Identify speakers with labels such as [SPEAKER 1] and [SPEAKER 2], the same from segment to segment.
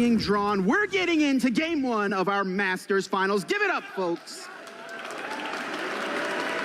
[SPEAKER 1] Being drawn, we're getting into game one of our Masters Finals. Give it up, folks.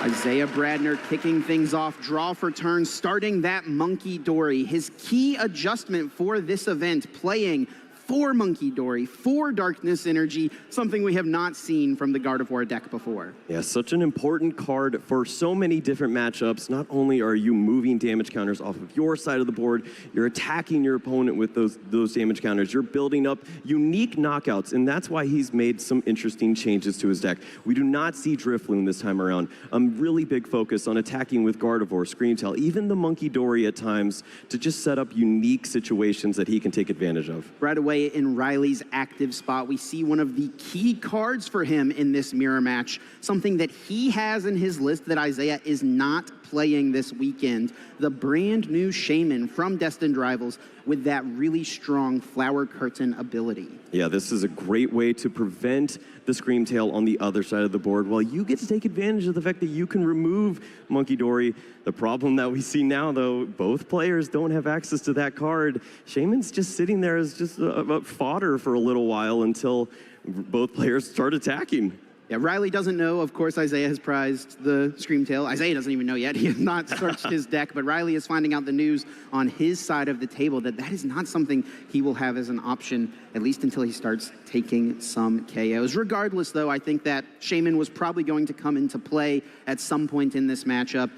[SPEAKER 1] Isaiah Bradner kicking things off, draw for turn, starting that Mckay Dory. His key adjustment for this event, playing 4 Mckay Dory, 4 Darkness Energy, something we have not seen from the Gardevoir deck before.
[SPEAKER 2] Yeah, such an important card for so many different matchups. Not only are you moving damage counters off of your side of the board, you're attacking your opponent with those damage counters. You're building up unique knockouts, and that's why he's made some interesting changes to his deck. We do not see Drifloon this time around. A really big focus on attacking with Gardevoir, Screamtail, even the Mckay Dory at times, to just set up unique situations that he can take advantage of.
[SPEAKER 1] Right away, in Riley's active spot, we see one of the key cards for him in this mirror match, something that he has in his list that Isaiah is not playing this weekend, the brand new Shaman from Destined Rivals with that really strong Flower Curtain ability.
[SPEAKER 2] Yeah, this is a great way to prevent the Screamtail on the other side of the board while you get to take advantage of the fact that you can remove Mckay Dory. The problem that we see now, though, both players don't have access to that card. Shaman's just sitting there as just a fodder for a little while until both players start attacking.
[SPEAKER 1] Yeah, Riley doesn't know, of course, Isaiah has prized the Screamtail. Isaiah doesn't even know yet. He has not searched his deck, but Riley is finding out the news on his side of the table that that is not something he will have as an option, at least until he starts taking some KOs. Regardless, though, I think that Shaman was probably going to come into play at some point in this matchup.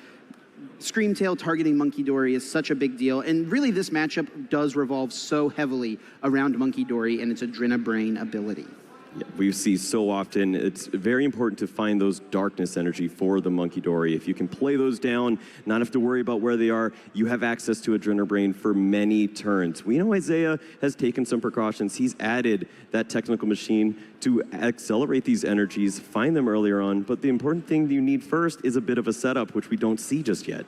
[SPEAKER 1] Screamtail targeting Mckay Dory is such a big deal, and really this matchup does revolve so heavily around Mckay Dory and its Adrenabrain ability.
[SPEAKER 2] Yeah, we see so often, it's very important to find those darkness energy for the Mckay Dory. If you can play those down, not have to worry about where they are, you have access to Adrenabrain for many turns. We know Isaiah has taken some precautions. He's added that technical machine to accelerate these energies, find them earlier on, but the important thing you need first is a bit of a setup, which we don't see just yet.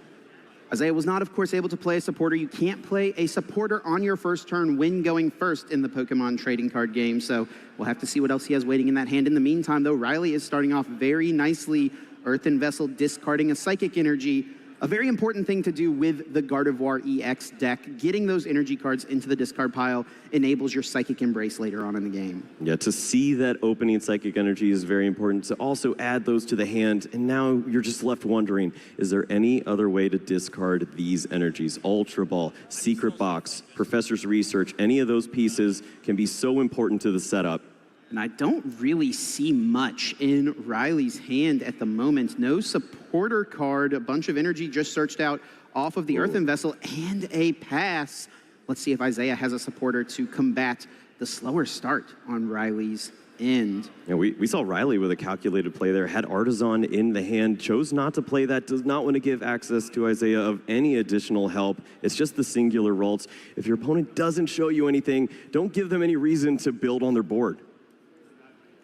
[SPEAKER 1] Isaiah was not, of course, able to play a supporter. You can't play a supporter on your first turn when going first in the Pokemon trading card game, so we'll have to see what else he has waiting in that hand. In the meantime, though, Riley is starting off very nicely, Earthen Vessel discarding a Psychic Energy. A very important thing to do with the Gardevoir EX deck. Getting those energy cards into the discard pile enables your Psychic Embrace later on in the game.
[SPEAKER 2] Yeah, to see that opening Psychic Energy is very important. To also add those to the hand, and now you're just left wondering, is there any other way to discard these energies? Ultra Ball, Secret Box, Professor's Research, any of those pieces can be so important to the setup.
[SPEAKER 1] And I don't really see much in Riley's hand at the moment. No supporter card, a bunch of energy just searched out off of the Earthen Vessel, and a pass. Let's see if Isaiah has a supporter to combat the slower start on Riley's end.
[SPEAKER 2] Yeah, we saw Riley with a calculated play there, had Artisan in the hand, chose not to play that, does not want to give access to Isaiah of any additional help. It's just the singular Ralts. If your opponent doesn't show you anything, don't give them any reason to build on their board.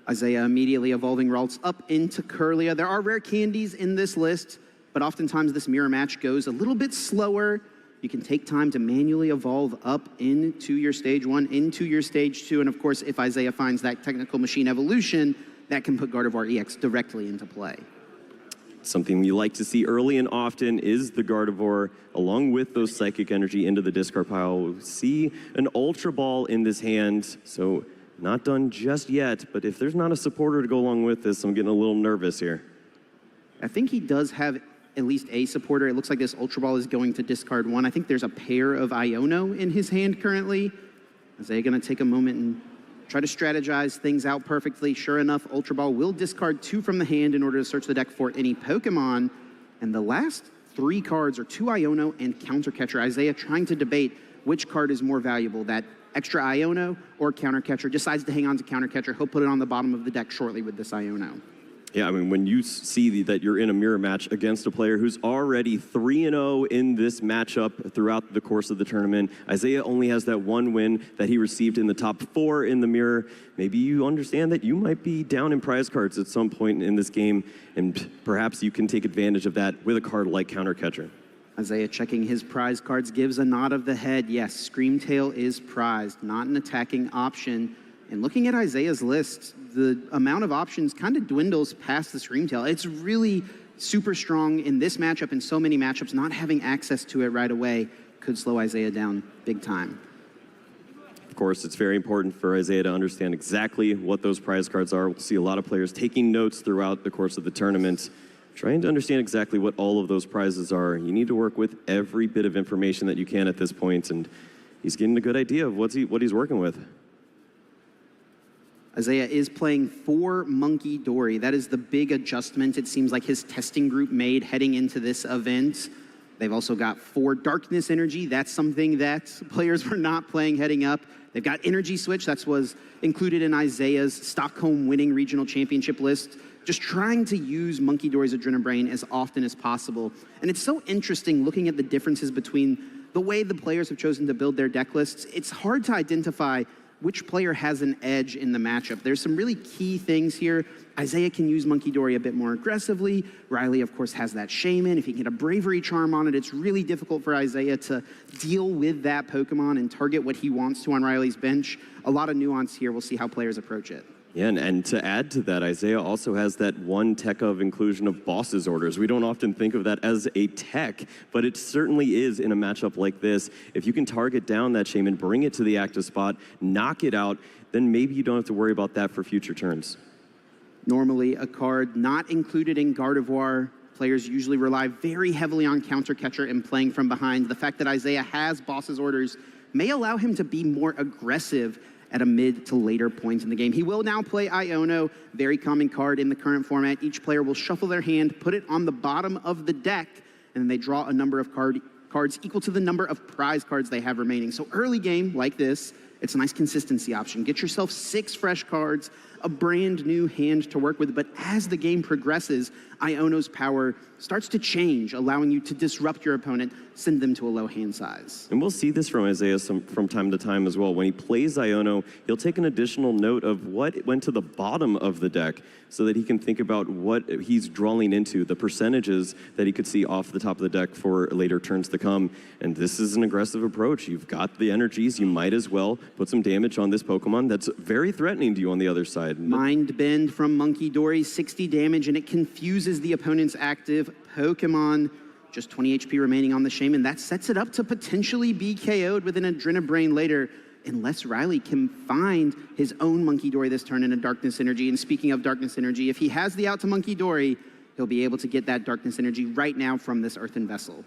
[SPEAKER 1] Isaiah immediately evolving Ralts up into Kirlia. There are rare candies in this list, but oftentimes this mirror match goes a little bit slower. You can take time to manually evolve up into your stage 1, into your stage 2, and of course, if Isaiah finds that technical machine evolution, that can put Gardevoir EX directly into play.
[SPEAKER 2] Something you like to see early and often is the Gardevoir, along with those Psychic Energy into the discard pile. We'll see an Ultra Ball in this hand, so not done just yet, but if there's not a supporter to go along with this, I'm getting a little nervous here.
[SPEAKER 1] I think he does have at least a supporter. It looks like this Ultra Ball is going to discard 1. I think there's a pair of Iono in his hand currently. Isaiah gonna take a moment and try to strategize things out perfectly. Sure enough, Ultra Ball will discard 2 from the hand in order to search the deck for any Pokemon. And the last 3 cards are 2 Iono and Counter Catcher. Isaiah trying to debate which card is more valuable, that extra Iono or Counter Catcher. Decides to hang on to Counter Catcher. He'll put it on the bottom of the deck shortly with this Iono.
[SPEAKER 2] Yeah, I mean, when you see that you're in a mirror match against a player who's already 3-0 in this matchup throughout the course of the tournament, Isaiah only has that 1 win that he received in the top 4 in the mirror. Maybe you understand that you might be down in prize cards at some point in this game, and perhaps you can take advantage of that with a card like Counter Catcher.
[SPEAKER 1] Isaiah checking his prize cards, gives a nod of the head. Yes, Screamtail is prized, not an attacking option. And looking at Isaiah's list, the amount of options kind of dwindles past the Screamtail. It's really super strong in this matchup and so many matchups. Not having access to it right away could slow Isaiah down big time.
[SPEAKER 2] of course, it's very important for Isaiah to understand exactly what those prize cards are. We'll see a lot of players taking notes throughout the course of the tournament, trying to understand exactly what all of those prizes are. You need to work with every bit of information that you can at this point, and he's getting a good idea of what he's working with.
[SPEAKER 1] Isaiah is playing 4 Monkey Dory. That is the big adjustment it seems like his testing group made heading into this event. They've also got 4 Darkness Energy. That's something that players were not playing heading up. They've got Energy Switch. That was included in Isaiah's Stockholm winning regional championship list. Just trying to use Monkey Dory's Adrenabrain as often as possible. And it's so interesting looking at the differences between the way the players have chosen to build their deck lists. It's hard to identify which player has an edge in the matchup. There's some really key things here. Isaiah can use Monkey Dory a bit more aggressively. Riley, of course, has that Shaman. If he can get a Bravery Charm on it, it's really difficult for Isaiah to deal with that Pokemon and target what he wants to on Riley's bench. A lot of nuance here. We'll see how players approach it.
[SPEAKER 2] Yeah, and to add to that, Isaiah also has that one tech of inclusion of boss's orders. We don't often think of that as a tech, but it certainly is in a matchup like this. If you can target down that Shaman, bring it to the active spot, knock it out, then maybe you don't have to worry about that for future turns.
[SPEAKER 1] Normally, a card not included in Gardevoir. Players usually rely very heavily on Counter Catcher and playing from behind. The fact that Isaiah has boss's orders may allow him to be more aggressive at a mid to later point in the game. He will now play Iono, very common card in the current format. Each player will shuffle their hand, put it on the bottom of the deck, and then they draw a number of cards equal to the number of prize cards they have remaining. So early game, like this, it's a nice consistency option. Get yourself 6 fresh cards, a brand new hand to work with, but as the game progresses, Iono's power starts to change, allowing you to disrupt your opponent, send them to a low hand size.
[SPEAKER 2] And we'll see this from Isaiah from time to time as well. When he plays Iono, he'll take an additional note of what went to the bottom of the deck so that he can think about what he's drawing into, the percentages that he could see off the top of the deck for later turns to come. And this is an aggressive approach. You've got the energies, you might as well put some damage on this Pokemon that's very threatening to you on the other side.
[SPEAKER 1] Mind Bend from Monkey Dory, 60 damage, and it confuses the opponent's active Pokemon. Just 20 HP remaining on the Shaman. That sets it up to potentially be KO'd with an Adrenabrain later, unless Riley can find his own Monkey Dory this turn in a Darkness Energy. And speaking of Darkness Energy, if he has the out to Monkey Dory, he'll be able to get that Darkness Energy right now from this Earthen Vessel.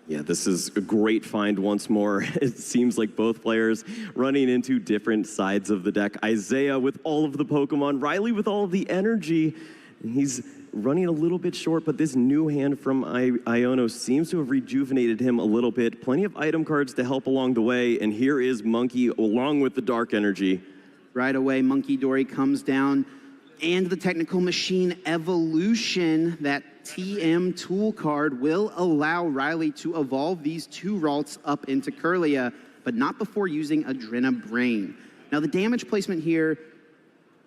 [SPEAKER 2] Yeah, this is a great find once more. It seems like both players running into different sides of the deck. Isaiah with all of the Pokemon, Riley with all of the energy. And he's running a little bit short, but this new hand from Iono seems to have rejuvenated him a little bit. Plenty of item cards to help along the way, and here is Monkey along with the Dark Energy.
[SPEAKER 1] Right away, Monkey Dory comes down, and the Technical Machine Evolution, that TM tool card, will allow Riley to evolve these 2 Ralts up into Kirlia, but not before using Adrenabrain. Now, the damage placement here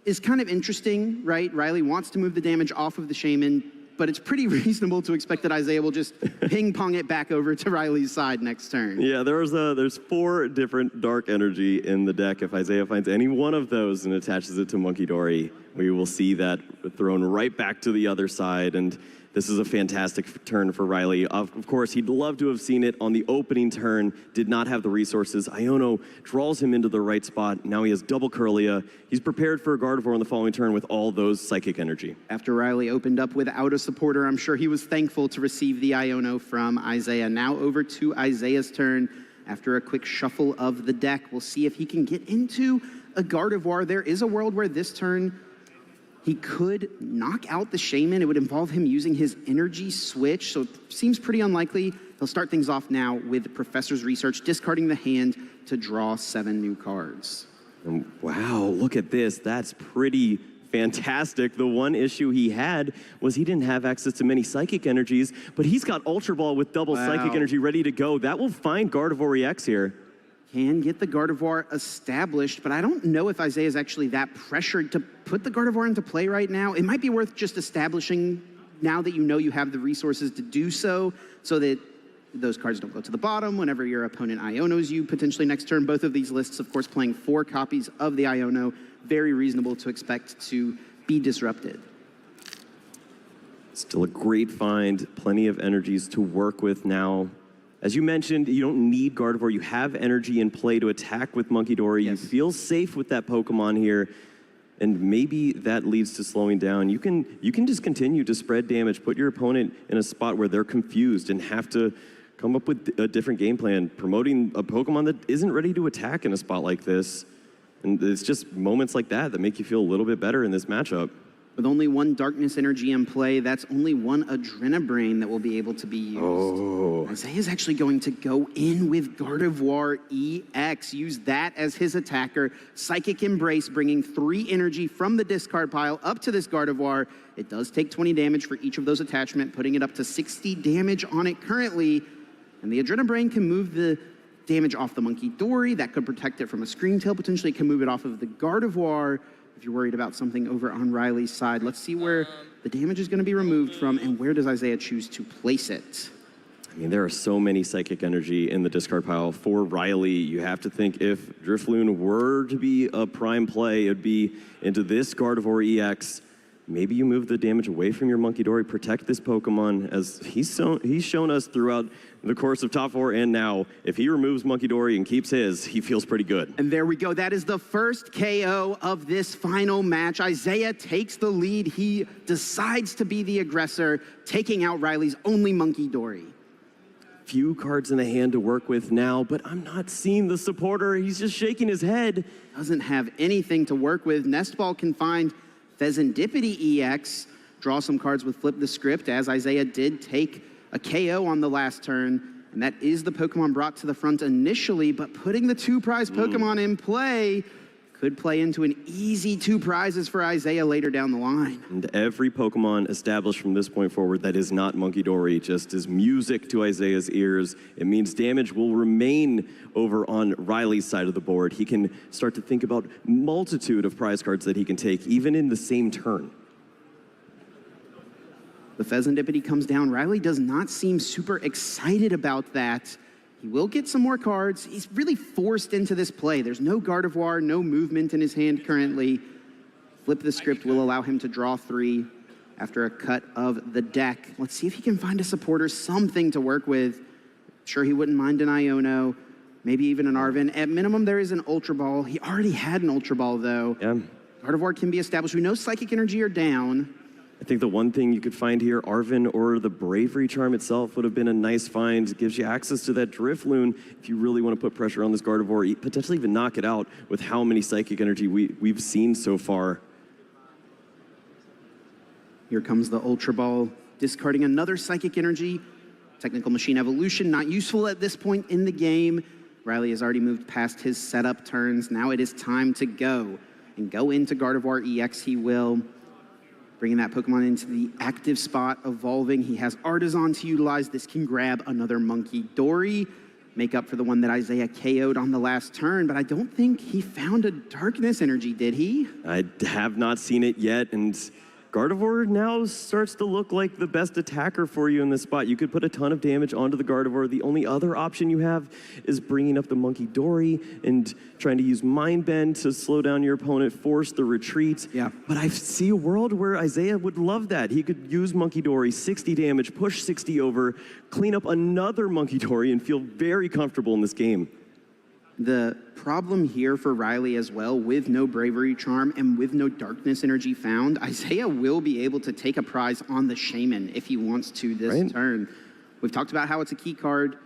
[SPEAKER 1] is kind of interesting, right? Riley wants to move the damage off of the Shaman, but it's pretty reasonable to expect that Isaiah will just ping-pong it back over to Riley's side next turn.
[SPEAKER 2] Yeah, there's 4 different Dark Energy in the deck. If Isaiah finds any one of those and attaches it to Monkey Dory, we will see that thrown right back to the other side, and this is a fantastic turn for Riley. Of course, he'd love to have seen it on the opening turn, did not have the resources. Iono draws him into the right spot. Now he has double Kirlia. He's prepared for a Gardevoir on the following turn with all those Psychic Energy.
[SPEAKER 1] After Riley opened up without a supporter, I'm sure he was thankful to receive the Iono from Isaiah. Now over to Isaiah's turn. After a quick shuffle of the deck, we'll see if he can get into a Gardevoir. There is a world where this turn he could knock out the Shaman. It would involve him using his Energy Switch, so it seems pretty unlikely. He'll start things off now with Professor's Research, discarding the hand to draw 7 new cards.
[SPEAKER 2] And wow, look at this. That's pretty fantastic. The one issue he had was he didn't have access to many Psychic Energies, but he's got Ultra Ball with double Psychic Energy ready to go. That will find Gardevoir EX here.
[SPEAKER 1] Can get the Gardevoir established, but I don't know if Isaiah is actually that pressured to put the Gardevoir into play right now. It might be worth just establishing now that you know you have the resources to do so that those cards don't go to the bottom whenever your opponent Ionos you potentially next turn. Both of these lists, of course, playing 4 copies of the Iono. Very reasonable to expect to be disrupted.
[SPEAKER 2] Still a great find. Plenty of energies to work with now. As you mentioned, you don't need Gardevoir. You have energy in play to attack with Monkey Dory.
[SPEAKER 1] Yes.
[SPEAKER 2] You feel safe with that Pokemon here. And maybe that leads to slowing down. You can just continue to spread damage, put your opponent in a spot where they're confused and have to come up with a different game plan, promoting a Pokemon that isn't ready to attack in a spot like this. And it's just moments like that that make you feel a little bit better in this matchup.
[SPEAKER 1] With only one Darkness Energy in play, that's only one Adrenabrain that will be able to be used.
[SPEAKER 2] Oh.
[SPEAKER 1] Isaiah's actually going to go in with Gardevoir EX, use that as his attacker. Psychic Embrace, bringing 3 energy from the discard pile up to this Gardevoir. It does take 20 damage for each of those attachments, putting it up to 60 damage on it currently. And the Adrenabrain can move the damage off the Monkey Dory. That could protect it from a Scream Tail. Potentially it can move it off of the Gardevoir. If you're worried about something over on Riley's side, let's see where the damage is going to be removed from and where does Isaiah choose to place it.
[SPEAKER 2] I mean, there are so many Psychic Energy in the discard pile for Riley. You have to think if Drifloon were to be a prime play, it would be into this Gardevoir EX. Maybe you move the damage away from your Monkey Dory, protect this Pokemon, as he's shown us throughout the course of Top 4 and now. If he removes Monkey Dory and keeps his, he feels pretty good.
[SPEAKER 1] And there we go. That is the first KO of this final match. Isaiah takes the lead. He decides to be the aggressor, taking out Riley's only Monkey Dory.
[SPEAKER 2] Few cards in the hand to work with now, but I'm not seeing the supporter. He's just shaking his head.
[SPEAKER 1] Doesn't have anything to work with. Nestball can find Pheasantipity EX, draw some cards with Flip the Script, as Isaiah did take a KO on the last turn, and that is the Pokemon brought to the front initially, but putting the 2 prize Pokemon in play could play into an easy 2 prizes for Isaiah later down the line.
[SPEAKER 2] And every Pokemon established from this point forward that is not Monkey Dory just is music to Isaiah's ears. It means damage will remain over on Riley's side of the board. He can start to think about multitude of prize cards that he can take, even in the same turn.
[SPEAKER 1] The Pheasantipity comes down. Riley does not seem super excited about that. He will get some more cards. He's really forced into this play. There's no Gardevoir, no movement in his hand currently. Flip the Script will allow him to draw 3 after a cut of the deck. Let's see if he can find a supporter, something to work with. Sure, he wouldn't mind an Iono, maybe even an Arven. At minimum, there is an Ultra Ball. He already had an Ultra Ball, though.
[SPEAKER 2] Yeah.
[SPEAKER 1] Gardevoir can be established. We know Psychic Energy are down.
[SPEAKER 2] I think the one thing you could find here, Arven or the Bravery Charm itself would have been a nice find. It gives you access to that Drifloon if you really want to put pressure on this Gardevoir, potentially even knock it out with how many Psychic Energy we've seen so far.
[SPEAKER 1] Here comes the Ultra Ball, discarding another Psychic Energy. Technical Machine Evolution, not useful at this point in the game. Riley has already moved past his setup turns. Now it is time to go. And go into Gardevoir EX he will. Bringing that Pokemon into the active spot, evolving. He has Artisan to utilize. This can grab another Monkey Dory, make up for the one that Isaiah KO'd on the last turn, but I don't think he found a Darkness Energy, did he?
[SPEAKER 2] I have not seen it yet, and Gardevoir now starts to look like the best attacker for you in this spot. You could put a ton of damage onto the Gardevoir. The only other option you have is bringing up the Monkey Dory and trying to use Mind Bend to slow down your opponent, force the retreat.
[SPEAKER 1] Yeah.
[SPEAKER 2] But I see a world where Isaiah would love that. He could use Monkey Dory, 60 damage, push 60 over, clean up another Monkey Dory, and feel very comfortable in this game.
[SPEAKER 1] The problem here for Riley as well, with no Bravery Charm and with no Darkness Energy found, Isaiah will be able to take a prize on the Shaman if he wants to this turn. We've talked about how it's a key card.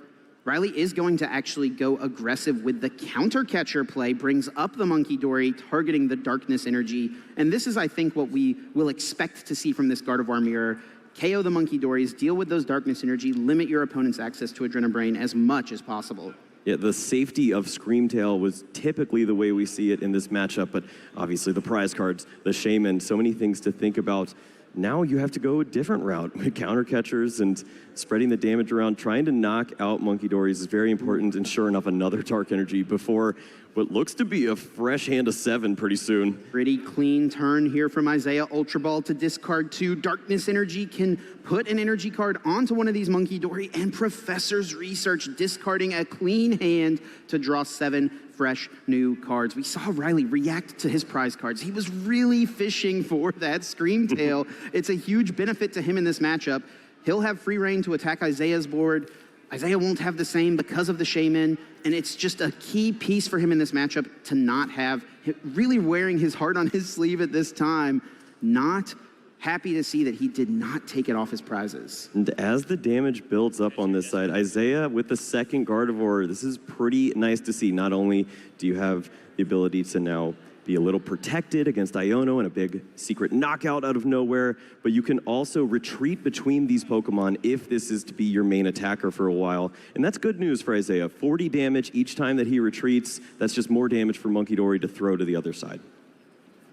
[SPEAKER 1] Riley is going to actually go aggressive with the Counter Catcher play, brings up the Monkey Dory, targeting the Darkness Energy. And this is, I think, what we will expect to see from this Gardevoir mirror. KO the Monkey Dories, deal with those Darkness Energy, limit your opponent's access to Adrenabrain as much as possible.
[SPEAKER 2] Yeah, the safety of Scream Tail was typically the way we see it in this matchup, but obviously the prize cards, the Shaman, so many things to think about. Now you have to go a different route with counter catchers and spreading the damage around. Trying to knock out Monkey Dories is very important, and sure enough, another Dark Energy before what looks to be a fresh hand of 7 pretty soon.
[SPEAKER 1] Pretty clean turn here from Isaiah. Ultra Ball to discard 2. Darkness Energy can put an energy card onto one of these Monkey Dory, and Professor's Research discarding a clean hand to draw 7 fresh new cards. We saw Riley react to his prize cards. He was really fishing for that Scream Tail. It's a huge benefit to him in this matchup. He'll have free reign to attack Isaiah's board. Isaiah won't have the same because of the Shaman, and it's just a key piece for him in this matchup to not have, really wearing his heart on his sleeve at this time. Not happy to see that he did not take it off his prizes.
[SPEAKER 2] And as the damage builds up on this side, Isaiah with the second Gardevoir, this is pretty nice to see. Not only do you have the ability to now be a little protected against Iono and a big secret knockout out of nowhere, but you can also retreat between these Pokemon if this is to be your main attacker for a while. And that's good news for Isaiah. 40 damage each time that he retreats. That's just more damage for Munkidori to throw to the other side.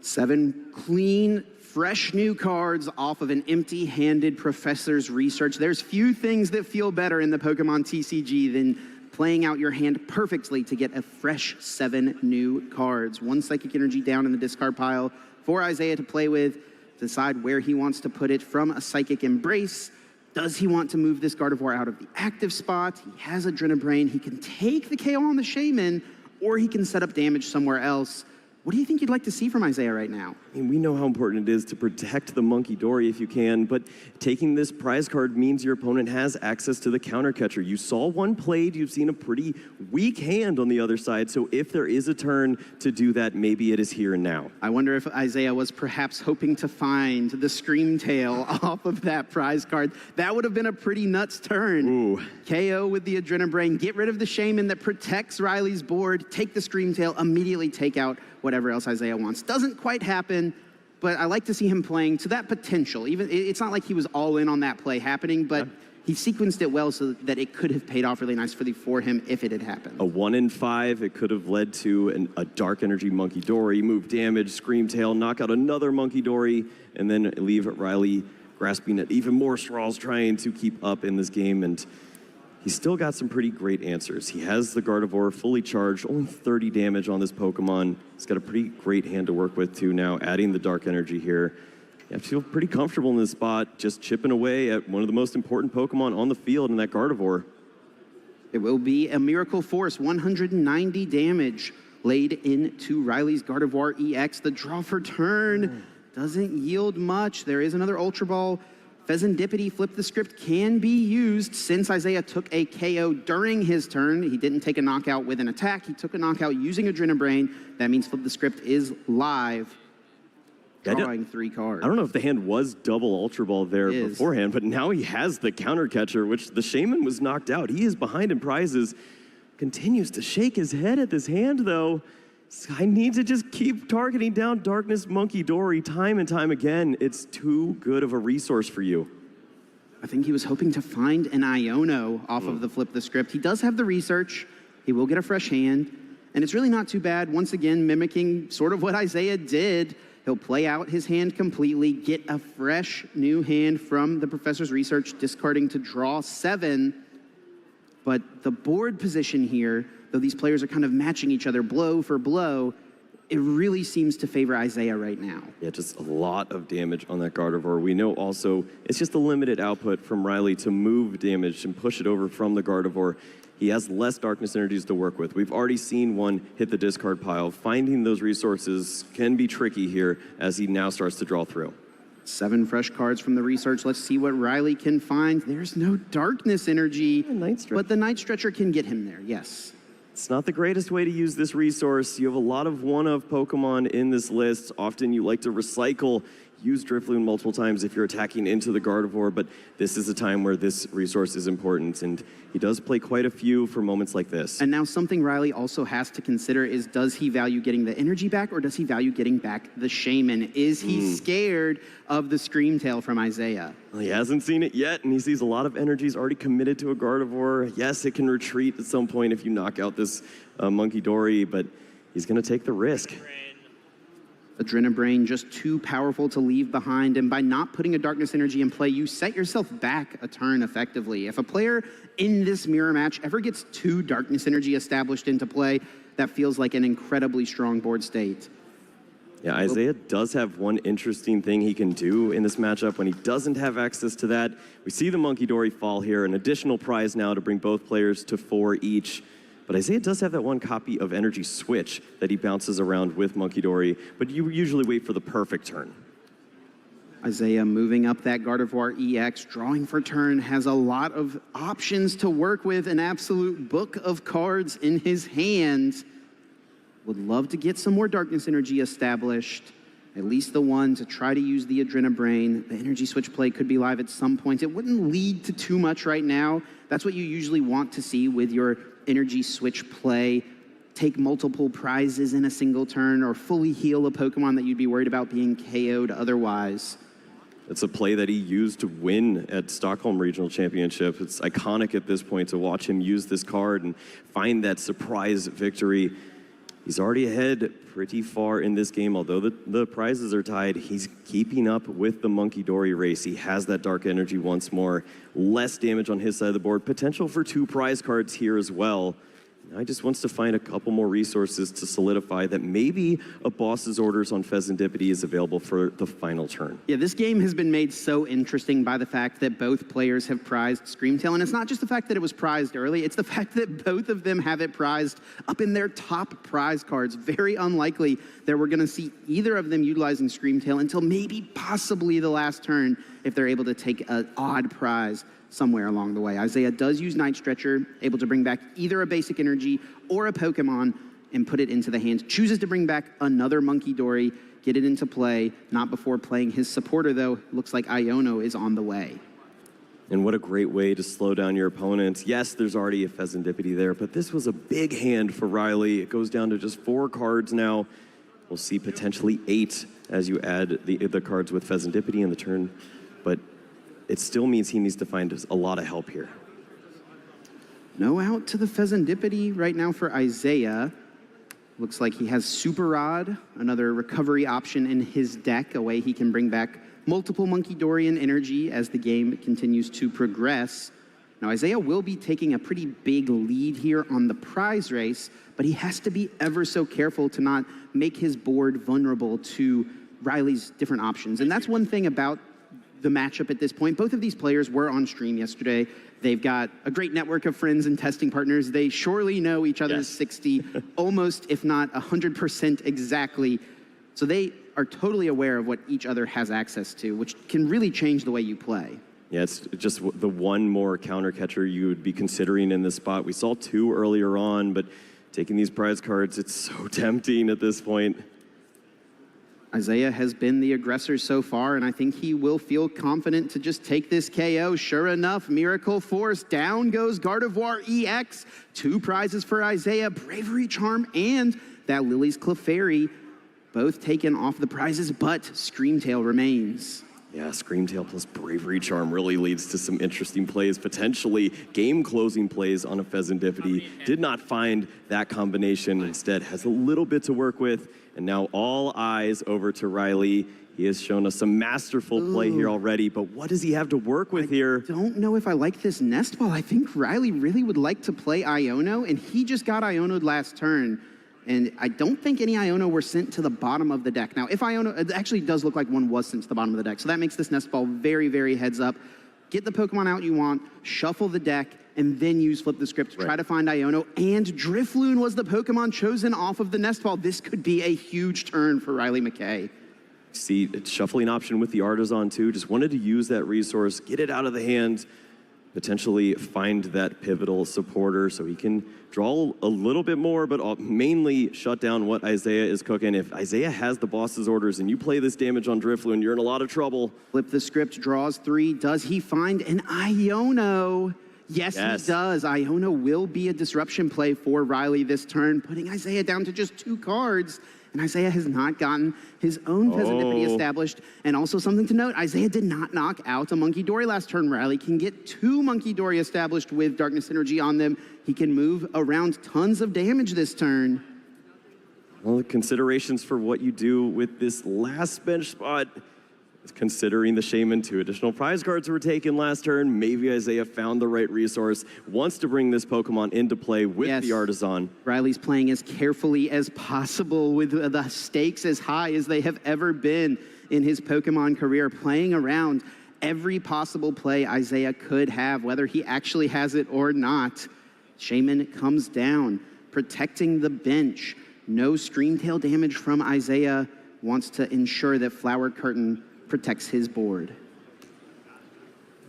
[SPEAKER 1] 7 clean, fresh new cards off of an empty-handed Professor's Research. There's few things that feel better in the Pokemon TCG than playing out your hand perfectly to get a fresh 7 new cards. 1 Psychic Energy down in the discard pile for Isaiah to play with, decide where he wants to put it from a Psychic Embrace. Does he want to move this Gardevoir out of the active spot? He has Adrenabrain. He can take the KO on the Shaman, or he can set up damage somewhere else. What do you think you'd like to see from Isaiah right now?
[SPEAKER 2] I mean, we know how important it is to protect the Munkidori if you can, but taking this prize card means your opponent has access to the counter catcher. You saw one played, you've seen a pretty weak hand on the other side, so if there is a turn to do that, maybe it is here and now.
[SPEAKER 1] I wonder if Isaiah was perhaps hoping to find the Scream Tail off of that prize card. That would have been a pretty nuts turn.
[SPEAKER 2] Ooh.
[SPEAKER 1] KO with the Adrenabrain, get rid of the Shaman that protects Riley's board, take the Scream Tail, immediately take out whatever else Isaiah wants. Doesn't quite happen, but I like to see him playing to that potential. Even it's not like he was all in on that play happening, but he sequenced it well so that it could have paid off really nicely for him if it had happened.
[SPEAKER 2] A 1 in 5, it could have led to a Dark Energy Munkidori, move damage, Scream Tail, knock out another Munkidori, and then leave Riley grasping at even more straws, trying to keep up in this game. And he's still got some pretty great answers. He has the Gardevoir fully charged, only 30 damage on this Pokemon. He's got a pretty great hand to work with too now, adding the Dark Energy here. I feel pretty comfortable in this spot, just chipping away at one of the most important Pokemon on the field in that Gardevoir.
[SPEAKER 1] It will be a Miracle Force, 190 damage laid into Riley's Gardevoir EX. The draw for turn doesn't yield much. There is another Ultra Ball. Pheasantipity, Flip the Script, can be used since Isaiah took a KO during his turn. He didn't take a knockout with an attack. He took a knockout using Adrenabrain. That means Flip the Script is live, drawing 3 cards.
[SPEAKER 2] I don't know if the hand was double Ultra Ball there beforehand, but now he has the counter catcher, which the Shaman was knocked out. He is behind in prizes. Continues to shake his head at this hand, though. I need to just keep targeting down Darkness Munkidori time and time again. It's too good of a resource for you.
[SPEAKER 1] I think he was hoping to find an Iono off of the Flip the Script. He does have the research. He will get a fresh hand. And it's really not too bad. Once again, mimicking sort of what Isaiah did. He'll play out his hand completely, get a fresh new hand from the Professor's Research, discarding to draw 7. But the board position here, though these players are kind of matching each other blow for blow, it really seems to favor Isaiah right now.
[SPEAKER 2] Yeah, just a lot of damage on that Gardevoir. We know also it's just a limited output from Riley to move damage and push it over from the Gardevoir. He has less Darkness Energies to work with. We've already seen one hit the discard pile. Finding those resources can be tricky here as he now starts to draw through.
[SPEAKER 1] 7 fresh cards from the research. Let's see what Riley can find. There's no Darkness Energy, but the Night Stretcher can get him there, yes.
[SPEAKER 2] It's not the greatest way to use this resource. You have a lot of one-of Pokemon in this list. Often you like to recycle, use Drifloon multiple times if you're attacking into the Gardevoir, but this is a time where this resource is important, and he does play quite a few for moments like this.
[SPEAKER 1] And now something Riley also has to consider is, does he value getting the energy back, or does he value getting back the Shaman? Is he scared of the Scream Tail from Isaiah?
[SPEAKER 2] Well, he hasn't seen it yet, and he sees a lot of energies already committed to a Gardevoir. Yes, it can retreat at some point if you knock out this Munkidori, but he's going to take the risk.
[SPEAKER 1] Adrenabrain just too powerful to leave behind, and by not putting a Darkness Energy in play, you set yourself back a turn effectively. If a player in this mirror match ever gets 2 Darkness Energy established into play, that feels like an incredibly strong board state.
[SPEAKER 2] Yeah, Isaiah does have one interesting thing he can do in this matchup when he doesn't have access to that. We see the Munkidori fall here, an additional prize now to bring both players to 4 each. But Isaiah does have that one copy of Energy Switch that he bounces around with Munkidori, but you usually wait for the perfect turn.
[SPEAKER 1] Isaiah moving up that Gardevoir EX, drawing for turn, has a lot of options to work with, an absolute book of cards in his hand. Would love to get some more Darkness Energy established, at least the one to try to use the Adrenabrain. The Energy Switch play could be live at some point. It wouldn't lead to too much right now. That's what you usually want to see with your Energy Switch play. Take multiple prizes in a single turn or fully heal a Pokemon that you'd be worried about being KO'd otherwise.
[SPEAKER 2] It's a play that he used to win at Stockholm Regional Championship. It's iconic at this point to watch him use this card and find that surprise victory. He's already ahead pretty far in this game. Although the prizes are tied, he's keeping up with the Monkey Dory race. He has that Dark Energy once more. Less damage on his side of the board. Potential for 2 prize cards here as well. Now he just wants to find a couple more resources to solidify that maybe a boss's orders on Pheasantipity is available for the final turn.
[SPEAKER 1] Yeah, this game has been made so interesting by the fact that both players have prized Screamtail, and it's not just the fact that it was prized early, it's the fact that both of them have it prized up in their top prize cards. Very unlikely that we're gonna see either of them utilizing Screamtail until maybe possibly the last turn if they're able to take an odd prize somewhere along the way. Isaiah does use Night Stretcher, able to bring back either a basic energy or a Pokemon and put it into the hand. Chooses to bring back another Monkey Dory, get it into play, not before playing his supporter though. Looks like Iono is on the way.
[SPEAKER 2] And what a great way to slow down your opponents. Yes, there's already a Pheasantipity there, but this was a big hand for Riley. It goes down to just 4 cards now. We'll see potentially 8 as you add the cards with Pheasantipity in the turn, but it still means he needs to find a lot of help here.
[SPEAKER 1] No out to the Pheasantipity right now for Isaiah. Looks like he has Super Rod, another recovery option in his deck, a way he can bring back multiple Monkey Dorian energy as the game continues to progress. Now Isaiah will be taking a pretty big lead here on the prize race, but he has to be ever so careful to not make his board vulnerable to Riley's different options. And that's one thing about the matchup at this point. Both of these players were on stream yesterday. They've got a great network of friends and testing partners. They surely know each other's 60, almost, if not 100% exactly. So they are totally aware of what each other has access to, which can really change the way you play.
[SPEAKER 2] Yeah, it's just the one more counter catcher you would be considering in this spot. We saw 2 earlier on, but taking these prize cards, it's so tempting at this point.
[SPEAKER 1] Isaiah has been the aggressor so far, and I think he will feel confident to just take this KO. Sure enough, Miracle Force, down goes Gardevoir EX. 2 prizes for Isaiah, Bravery Charm and that Lily's Clefairy, both taken off the prizes, but Screamtail remains.
[SPEAKER 2] Yeah, Screamtail plus Bravery Charm really leads to some interesting plays, potentially game-closing plays on a Pheasantipity. Did not find that combination, instead has a little bit to work with, and now all eyes over to Riley. He has shown us some masterful play here already, but what does he have to work with here?
[SPEAKER 1] I don't know if I like this Nest Ball. I think Riley really would like to play Iono, and he just got Iono'd last turn. And I don't think any Iono were sent to the bottom of the deck. Now, if Iono, it actually does look like one was sent to the bottom of the deck. So that makes this Nest Ball very, very heads up. Get the Pokemon out you want, shuffle the deck, and then use Flip the Script to try to find Iono. And Drifloon was the Pokemon chosen off of the Nest Ball. This could be a huge turn for Riley Mckay.
[SPEAKER 2] See, it's shuffling option with the Artisan too. Just wanted to use that resource, get it out of the hand, potentially find that pivotal supporter so he can draw a little bit more, but mainly shut down what Isaiah is cooking. If Isaiah has the boss's orders and you play this damage on Drifloon, you're in a lot of trouble.
[SPEAKER 1] Flip the Script, draws 3. Does he find an Iono? Yes, he does. Iono will be a disruption play for Riley this turn, putting Isaiah down to just 2 cards. And Isaiah has not gotten his own Pheasantipity established. And also something to note, Isaiah did not knock out a Monkey Dory last turn. Riley can get 2 Monkey Dory established with Darkness Energy on them. He can move around tons of damage this turn.
[SPEAKER 2] Well, the considerations for what you do with this last bench spot, considering the Shaman, 2 additional prize cards were taken last turn. Maybe Isaiah found the right resource, wants to bring this Pokemon into play with the Artisan.
[SPEAKER 1] Riley's playing as carefully as possible with the stakes as high as they have ever been in his Pokemon career, playing around every possible play Isaiah could have, whether he actually has it or not. Shaman comes down, protecting the bench. No Screamtail damage from Isaiah. Wants to ensure that Flower Curtain protects his board.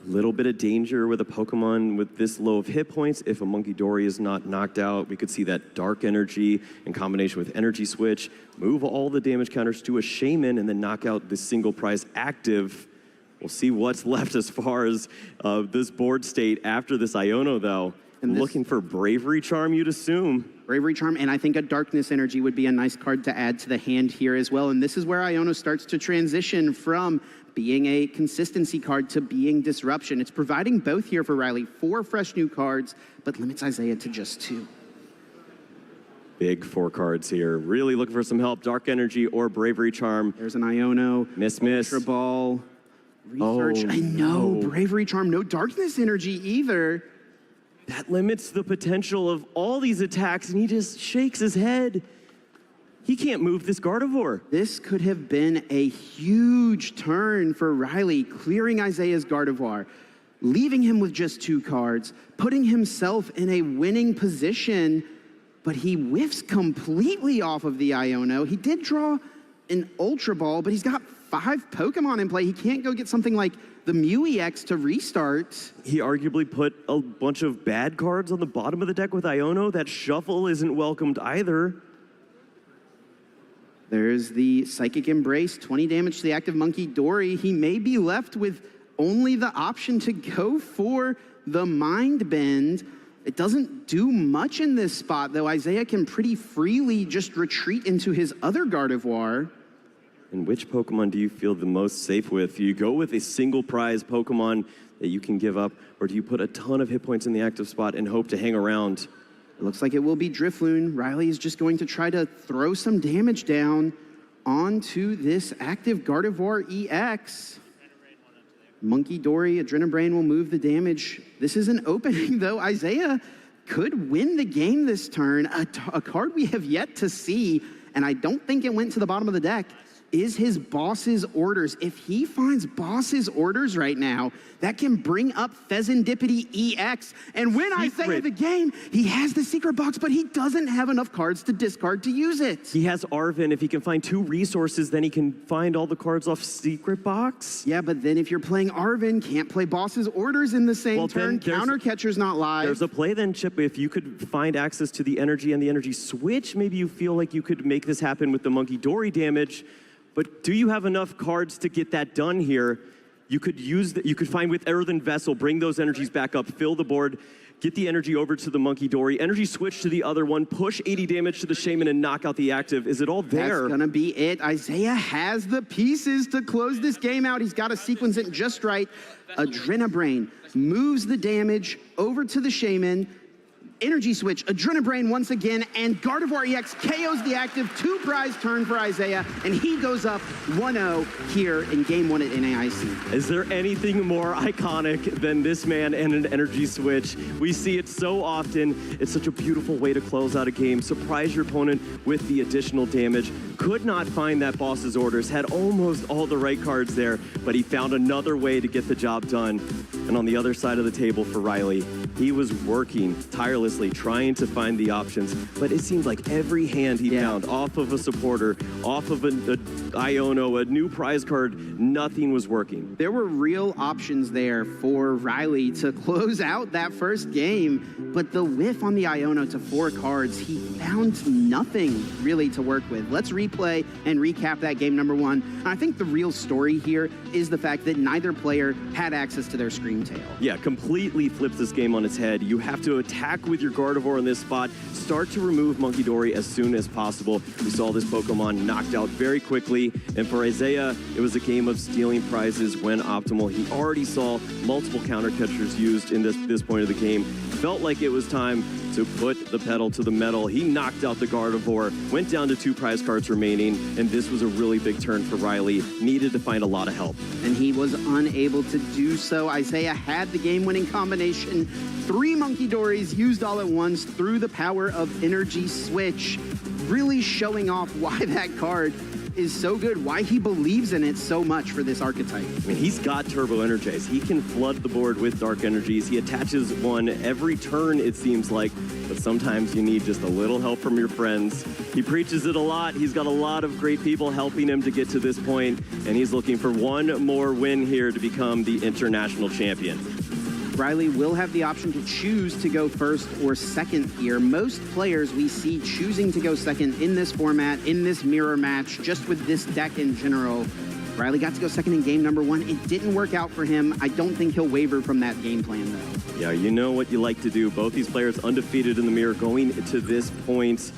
[SPEAKER 2] Little bit of danger with a Pokemon with this low of hit points. If a Monkey Dory is not knocked out, we could see that Dark Energy in combination with Energy Switch, move all the damage counters to a Shaman, and then knock out the single prize active. We'll see what's left as far as this board state after this Iono, though. And looking for Bravery Charm, you'd assume.
[SPEAKER 1] Bravery Charm, and I think a Darkness Energy would be a nice card to add to the hand here as well. And this is where Iono starts to transition from being a consistency card to being disruption. It's providing both here for Riley, 4 fresh new cards, but limits Isaiah to just 2.
[SPEAKER 2] Big 4 cards here. Really looking for some help. Dark Energy or Bravery Charm.
[SPEAKER 1] There's an Iono.
[SPEAKER 2] Miss.
[SPEAKER 1] Ultra Ball. Research.
[SPEAKER 2] Oh,
[SPEAKER 1] I know.
[SPEAKER 2] no.
[SPEAKER 1] Bravery Charm. No Darkness Energy either.
[SPEAKER 2] That limits the potential of all these attacks, and he just shakes his head. He can't move this Gardevoir.
[SPEAKER 1] This could have been a huge turn for Riley, clearing Isaiah's Gardevoir, leaving him with just 2 cards, putting himself in a winning position, but he whiffs completely off of the Iono. He did draw an Ultra Ball, but he's got 5 Pokemon in play. He can't go get something like the Mew EX to restart.
[SPEAKER 2] He arguably put a bunch of bad cards on the bottom of the deck with Iono. That shuffle isn't welcomed either.
[SPEAKER 1] There's the Psychic Embrace, 20 damage to the active Monkey Dory. He may be left with only the option to go for the Mind Bend. It doesn't do much in this spot, though. Isaiah can pretty freely just retreat into his other Gardevoir.
[SPEAKER 2] And which Pokemon do you feel the most safe with? Do you go with a single prize Pokemon that you can give up, or do you put a ton of hit points in the active spot and hope to hang around?
[SPEAKER 1] It looks like it will be Drifloon. Riley is just going to try to throw some damage down onto this active Gardevoir EX. Monkey Dory, Adrenabrain will move the damage. This is an opening, though. Isaiah could win the game this turn. A card we have yet to see, and I don't think it went to the bottom of the deck, is his Boss's Orders. If he finds Boss's Orders right now, that can bring up Pheasantipity EX. And when I say the game, he has the secret box, but he doesn't have enough cards to discard to use it.
[SPEAKER 2] He has Arven. If he can find 2 resources, then he can find all the cards off secret box.
[SPEAKER 1] Yeah, but then if you're playing Arven, can't play Boss's Orders in the same turn. Counter Catcher's not live.
[SPEAKER 2] There's a play then, Chip. If you could find access to the energy and the energy switch, maybe you feel like you could make this happen with the Monkey Dory damage. But do you have enough cards to get that done here? You could you could find with Earthen Vessel, bring those energies back up, fill the board, get the energy over to the Monkey Dory, energy switch to the other one, push 80 damage to the Shaman and knock out the active. Is it all there?
[SPEAKER 1] That's gonna be it. Isaiah has the pieces to close this game out. He's got to sequence it just right. Adrenabrain moves the damage over to the Shaman. Energy Switch, Adrenabrain once again, and Gardevoir EX KOs the active. 2 prize turn for Isaiah, and he goes up 1-0 here in Game 1 at NAIC.
[SPEAKER 2] Is there anything more iconic than this man and an energy switch? We see it so often. It's such a beautiful way to close out a game. Surprise your opponent with the additional damage. Could not find that Boss's Orders, had almost all the right cards there, but he found another way to get the job done. And on the other side of the table for Riley, he was working tirelessly, trying to find the options, but it seemed like every hand he found, off of a supporter, off of an Iono, a new prize card, nothing was working.
[SPEAKER 1] There were real options there for Riley to close out that first game, but the whiff on the Iono to 4 cards, he found nothing really to work with. Let's replay and recap that game number 1. And I think the real story here is the fact that neither player had access to their Scream Tail.
[SPEAKER 2] Yeah, completely flips this game on its head. You have to attack with your Gardevoir in this spot, start to remove Monkey Dory as soon as possible. We saw this Pokemon knocked out very quickly, and for Isaiah, it was a game of stealing prizes when optimal. He already saw multiple counter catchers used in this point of the game. Felt like it was time to put the pedal to the metal. He knocked out the Gardevoir, went down to 2 prize cards remaining, and this was a really big turn for Riley. Needed to find a lot of help.
[SPEAKER 1] And he was unable to do so. Isaiah had the game-winning combination. 3 Monkey Dories used all at once through the power of Energy Switch, really showing off why that card is so good, why he believes in it so much for this archetype.
[SPEAKER 2] I mean, he's got Turbo Energize. He can flood the board with Dark Energies. He attaches one every turn, it seems like, but sometimes you need just a little help from your friends. He preaches it a lot. He's got a lot of great people helping him to get to this point, and he's looking for one more win here to become the international champion.
[SPEAKER 1] Riley will have the option to choose to go first or second here. Most players we see choosing to go second in this format, in this mirror match, just with this deck in general. Riley got to go second in game number 1. It didn't work out for him. I don't think he'll waver from that game plan, though.
[SPEAKER 2] Yeah, you know what you like to do. Both these players undefeated in the mirror going to this point.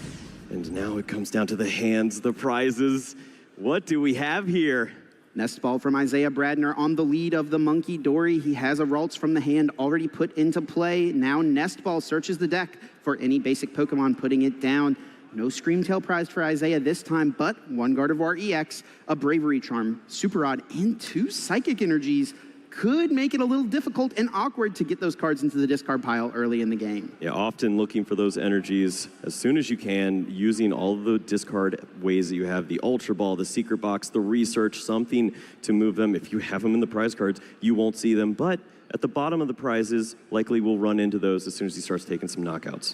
[SPEAKER 2] And now it comes down to the hands, the prizes. What do we have here?
[SPEAKER 1] Nest Ball from Isaiah Bradner on the lead of the Monkey Dory. He has a Ralts from the hand already put into play. Now Nest Ball searches the deck for any basic Pokemon, putting it down. No Screamtail prize for Isaiah this time, but 1 Gardevoir EX, a Bravery Charm, Super Rod, and 2 Psychic Energies could make it a little difficult and awkward to get those cards into the discard pile early in the game.
[SPEAKER 2] Yeah, often looking for those energies as soon as you can, using all the discard ways that you have, the Ultra Ball, the Secret Box, the Research, something to move them. If you have them in the prize cards, you won't see them, but at the bottom of the prizes, likely we'll run into those as soon as he starts taking some knockouts.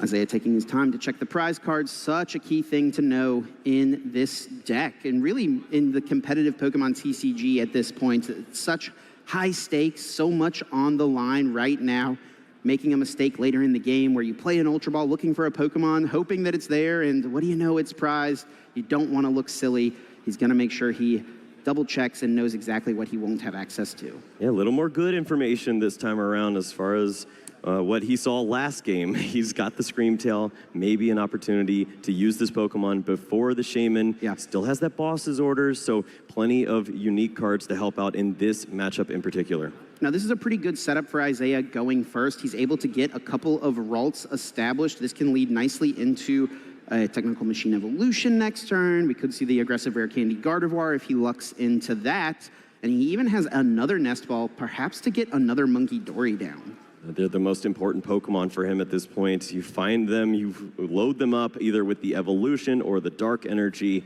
[SPEAKER 1] Isaiah taking his time to check the prize cards, such a key thing to know in this deck, and really in the competitive Pokemon TCG at this point. It's such high stakes, so much on the line right now. Making a mistake later in the game where you play an Ultra Ball looking for a Pokemon, hoping that it's there, and what do you know, it's prized. You don't want to look silly. He's going to make sure he double checks and knows exactly what he won't have access to.
[SPEAKER 2] Yeah, a little more good information this time around as far as what he saw last game. He's got the Screamtail, maybe an opportunity to use this Pokemon before the Shaman.
[SPEAKER 1] Yeah.
[SPEAKER 2] Still has that boss's orders, so plenty of unique cards to help out in this matchup in particular.
[SPEAKER 1] Now, this is a pretty good setup for Isaiah going first. He's able to get a couple of Ralts established. This can lead nicely into a Technical Machine Evolution next turn. We could see the aggressive Rare Candy Gardevoir if he lucks into that. And he even has another Nest Ball, perhaps to get another Monkey Dory down.
[SPEAKER 2] They're the most important Pokemon for him at this point. You find them, you load them up either with the Evolution or the Dark Energy,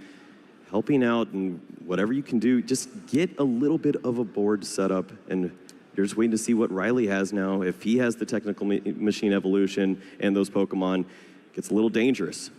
[SPEAKER 2] helping out and whatever you can do, just get a little bit of a board setup, and you're just waiting to see what Riley has now. If he has the Technical Machine Evolution and those Pokemon, it gets a little dangerous.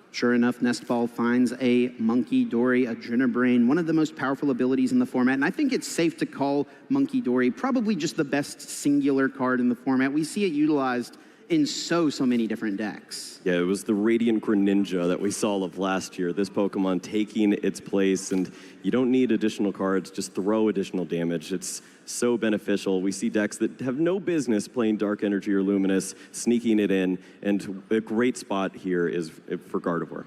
[SPEAKER 1] Sure enough, Nest Ball finds a Monkey Dory, a Adrenabrain, one of the most powerful abilities in the format. And I think it's safe to call Monkey Dory probably just the best singular card in the format. We see it utilized in so many different decks.
[SPEAKER 2] Yeah, it was the Radiant Greninja that we saw of last year. This Pokemon taking its place, and you don't need additional cards, just throw additional damage. It's so beneficial. We see decks that have no business playing Dark Energy or Luminous, sneaking it in, and a great spot here is for Gardevoir.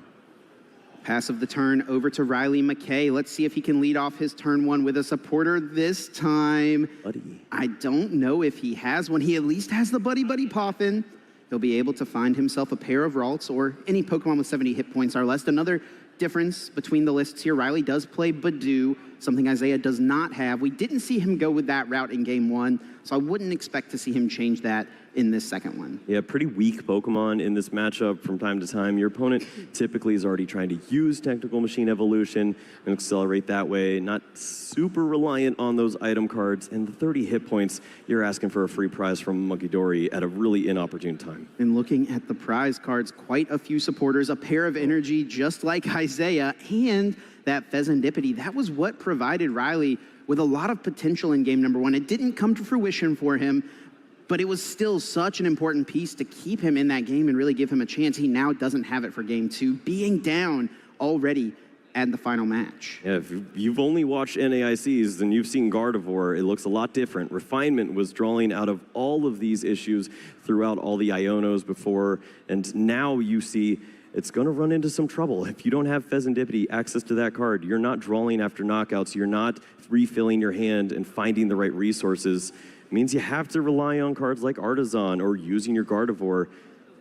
[SPEAKER 1] Pass of the turn over to Riley Mckay. Let's see if he can lead off his turn 1 with a supporter this time.
[SPEAKER 2] Buddy.
[SPEAKER 1] I don't know if he has one. He at least has the Buddy Buddy Poffin. He'll be able to find himself a pair of Ralts or any Pokemon with 70 hit points or less. Another difference between the lists here, Riley does play Badoo, something Isaiah does not have. We didn't see him go with that route in game 1, so I wouldn't expect to see him change that in this second one.
[SPEAKER 2] Yeah, pretty weak Pokemon in this matchup from time to time. Your opponent typically is already trying to use Technical Machine Evolution and accelerate that way, not super reliant on those item cards. And the 30 hit points, you're asking for a free prize from Monkey Dory at a really inopportune time.
[SPEAKER 1] And looking at the prize cards, quite a few supporters, a pair of energy just like Isaiah, and that Pheasantipity. That was what provided Riley with a lot of potential in game number 1. It didn't come to fruition for him, but it was still such an important piece to keep him in that game and really give him a chance. He now doesn't have it for game 2, being down already at the final match.
[SPEAKER 2] Yeah, if you've only watched NAICs and you've seen Gardevoir, it looks a lot different. Refinement was drawing out of all of these issues throughout all the Ionos before, and now you see it's going to run into some trouble. If you don't have Pheasantipity access to that card, you're not drawing after knockouts, you're not refilling your hand and finding the right resources. It means you have to rely on cards like Artisan or using your Gardevoir.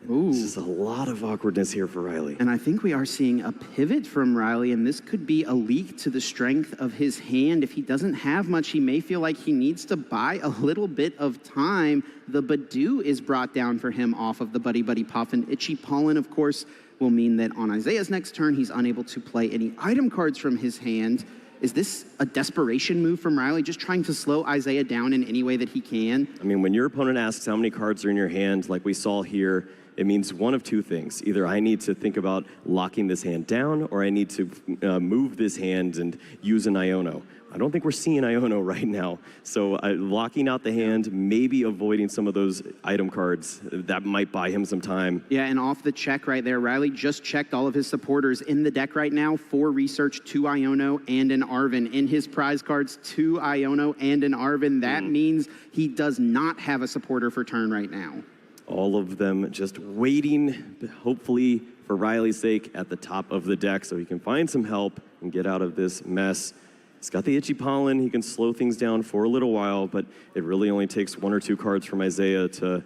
[SPEAKER 1] Ooh.
[SPEAKER 2] This is a lot of awkwardness here for Riley.
[SPEAKER 1] And I think we are seeing a pivot from Riley, and this could be a leak to the strength of his hand. If he doesn't have much, he may feel like he needs to buy a little bit of time. The Badoo is brought down for him off of the Buddy Buddy Poffin. Itchy Pollen, of course, will mean that on Isaiah's next turn, he's unable to play any item cards from his hand. Is this a desperation move from Riley, just trying to slow Isaiah down in any way that he can?
[SPEAKER 2] I mean, when your opponent asks how many cards are in your hand, like we saw here, it means one of two things. Either I need to think about locking this hand down, or I need to move this hand and use an Iono. I don't think we're seeing Iono right now. So locking out the hand, maybe avoiding some of those item cards, that might buy him some time.
[SPEAKER 1] Yeah, and off the check right there, Riley just checked all of his supporters in the deck right now. 4 research, 2 Iono, and an Arven. In his prize cards, 2 Iono and an Arven. That means he does not have a supporter for turn right now.
[SPEAKER 2] All of them just waiting, hopefully for Riley's sake, at the top of the deck so he can find some help and get out of this mess. He's got the Itchy Pollen. He can slow things down for a little while, but it really only takes 1 or 2 cards from Isaiah to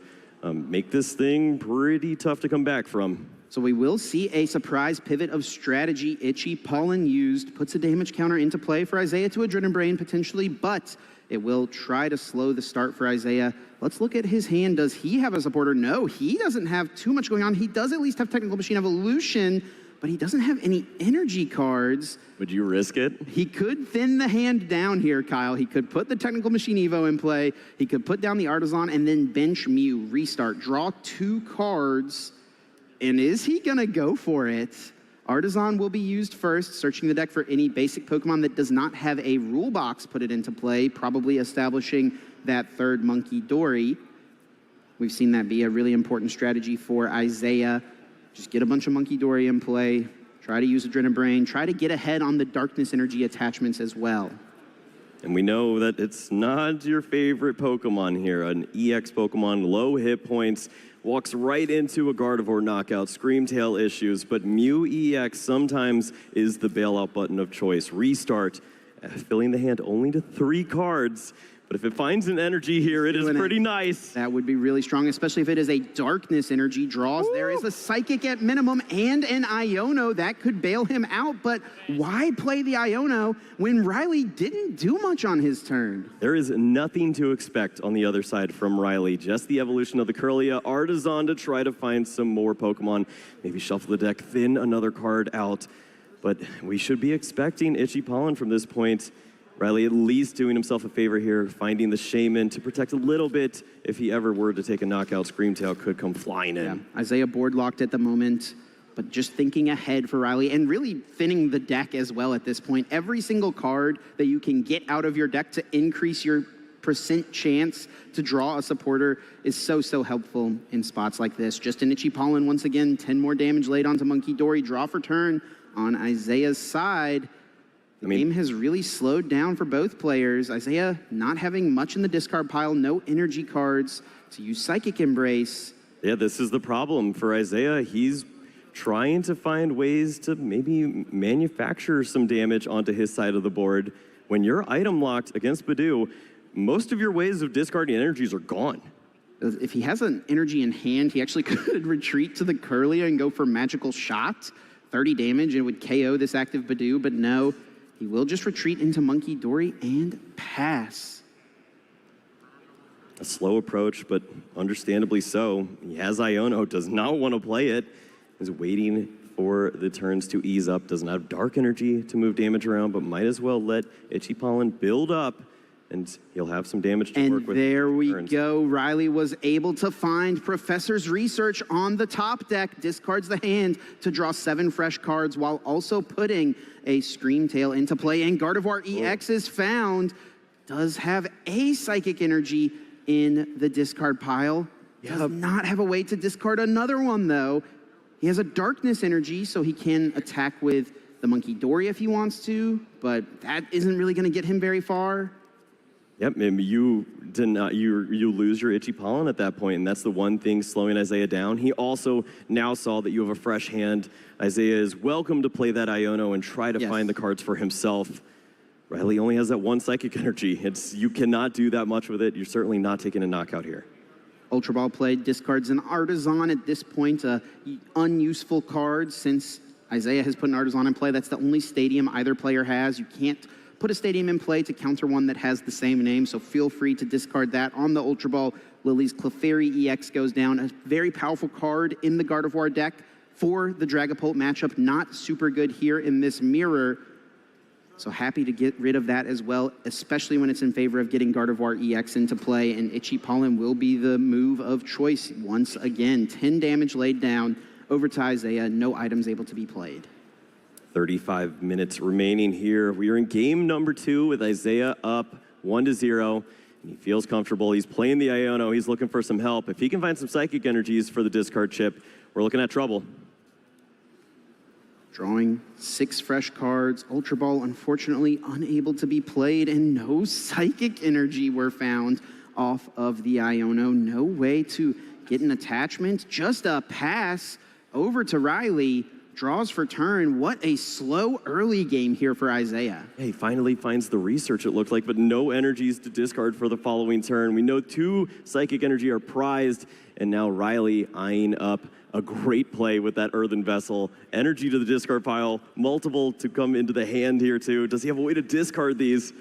[SPEAKER 2] make this thing pretty tough to come back from.
[SPEAKER 1] So we will see a surprise pivot of strategy. Itchy Pollen used, puts a damage counter into play for Isaiah to Adrenaline Brain potentially, but it will try to slow the start for Isaiah. Let's look at his hand. Does he have a supporter? No, he doesn't have too much going on. He does at least have Technical Machine Evolution, but he doesn't have any energy cards.
[SPEAKER 2] Would you risk it?
[SPEAKER 1] He could thin the hand down here, Kyle. He could put the Technical Machine Evo in play. He could put down the Artisan and then bench Mew, restart, draw 2 cards. And is he gonna go for it? Artisan will be used first, searching the deck for any basic Pokemon that does not have a rule box, put it into play, probably establishing that 3rd Monkey Dory. We've seen that be a really important strategy for Isaiah. Just get a bunch of Monkey Dory in play, try to use Adrenaline Brain, try to get ahead on the Darkness Energy attachments as well.
[SPEAKER 2] And we know that it's not your favorite Pokemon here. An EX Pokemon, low hit points, walks right into a Gardevoir knockout, Screamtail issues, but Mew EX sometimes is the bailout button of choice. Restart, filling the hand only to 3 cards. But if it finds an energy here, it is pretty nice.
[SPEAKER 1] That would be really strong, especially if it is a Darkness Energy draws. There is a Psychic at minimum and an Iono. That could bail him out, but why play the Iono when Riley didn't do much on his turn?
[SPEAKER 2] There is nothing to expect on the other side from Riley. Just the evolution of the Curlia, Artisan to try to find some more Pokemon. Maybe shuffle the deck, thin another card out. But we should be expecting Itchy Pollen from this point. Riley at least doing himself a favor here, finding the Shaman to protect a little bit. If he ever were to take a knockout, Screamtail could come flying in.
[SPEAKER 1] Yeah. Isaiah board locked at the moment, but just thinking ahead for Riley and really thinning the deck as well at this point. Every single card that you can get out of your deck to increase your % chance to draw a supporter is so helpful in spots like this. Just an Itchy Pollen once again, 10 more damage laid onto Monkey Dory, draw for turn on Isaiah's side. The game has really slowed down for both players. Isaiah not having much in the discard pile, no energy cards to use Psychic Embrace.
[SPEAKER 2] Yeah, this is the problem for Isaiah. He's trying to find ways to maybe manufacture some damage onto his side of the board. When you're item locked against Badoo, most of your ways of discarding energies are gone.
[SPEAKER 1] If he has an energy in hand, he actually could retreat to the Curlia and go for Magical Shot. 30 damage, and it would KO this active Badoo, but no. He will just retreat into Monkey Dory and pass.
[SPEAKER 2] A slow approach, but understandably so. He has Iono, does not want to play it. He's waiting for the turns to ease up. Doesn't have Dark Energy to move damage around, but might as well let Itchy Pollen build up, and he'll have some damage to work with.
[SPEAKER 1] And there we go. Riley was able to find Professor's Research on the top deck, discards the hand to draw 7 fresh cards while also putting a Screamtail into play. And Gardevoir EX is found, does have a Psychic Energy in the discard pile. Does not have a way to discard another one though. He has a Darkness Energy, so he can attack with the Monkey Dory if he wants to, but that isn't really gonna get him very far.
[SPEAKER 2] Yep, maybe you lose your Itchy Pollen at that point, and that's the one thing slowing Isaiah down. He also now saw that you have a fresh hand. Isaiah is welcome to play that Iono and try to find the cards for himself. Riley only has that 1 Psychic Energy. You cannot do that much with it. You're certainly not taking a knockout here.
[SPEAKER 1] Ultra Ball played, discards an Artisan at this point, a unuseful card since Isaiah has put an Artisan in play. That's the only stadium either player has. You can't put a stadium in play to counter one that has the same name, so feel free to discard that on the Ultra Ball. Lily's Clefairy EX goes down, a very powerful card in the Gardevoir deck for the Dragapult matchup. Not super good here in this mirror. So happy to get rid of that as well, especially when it's in favor of getting Gardevoir EX into play, and Itchy Pollen will be the move of choice once again. 10 damage laid down over to Isaiah, no items able to be played.
[SPEAKER 2] 35 minutes remaining here. We are in game number 2 with Isaiah up 1-0. And he feels comfortable. He's playing the Iono. He's looking for some help. If he can find some Psychic Energies for the discard chip, we're looking at trouble.
[SPEAKER 1] Drawing 6 fresh cards. Ultra Ball, unfortunately, unable to be played, and no Psychic Energy were found off of the Iono. No way to get an attachment. Just a pass over to Riley. Draws for turn. What a slow early game here for Isaiah.
[SPEAKER 2] He finally finds the research, it looked like, but no energies to discard for the following turn. We know 2 Psychic Energy are prized, and now Riley eyeing up a great play with that Earthen Vessel. Energy to the discard pile, multiple to come into the hand here too. Does he have a way to discard these?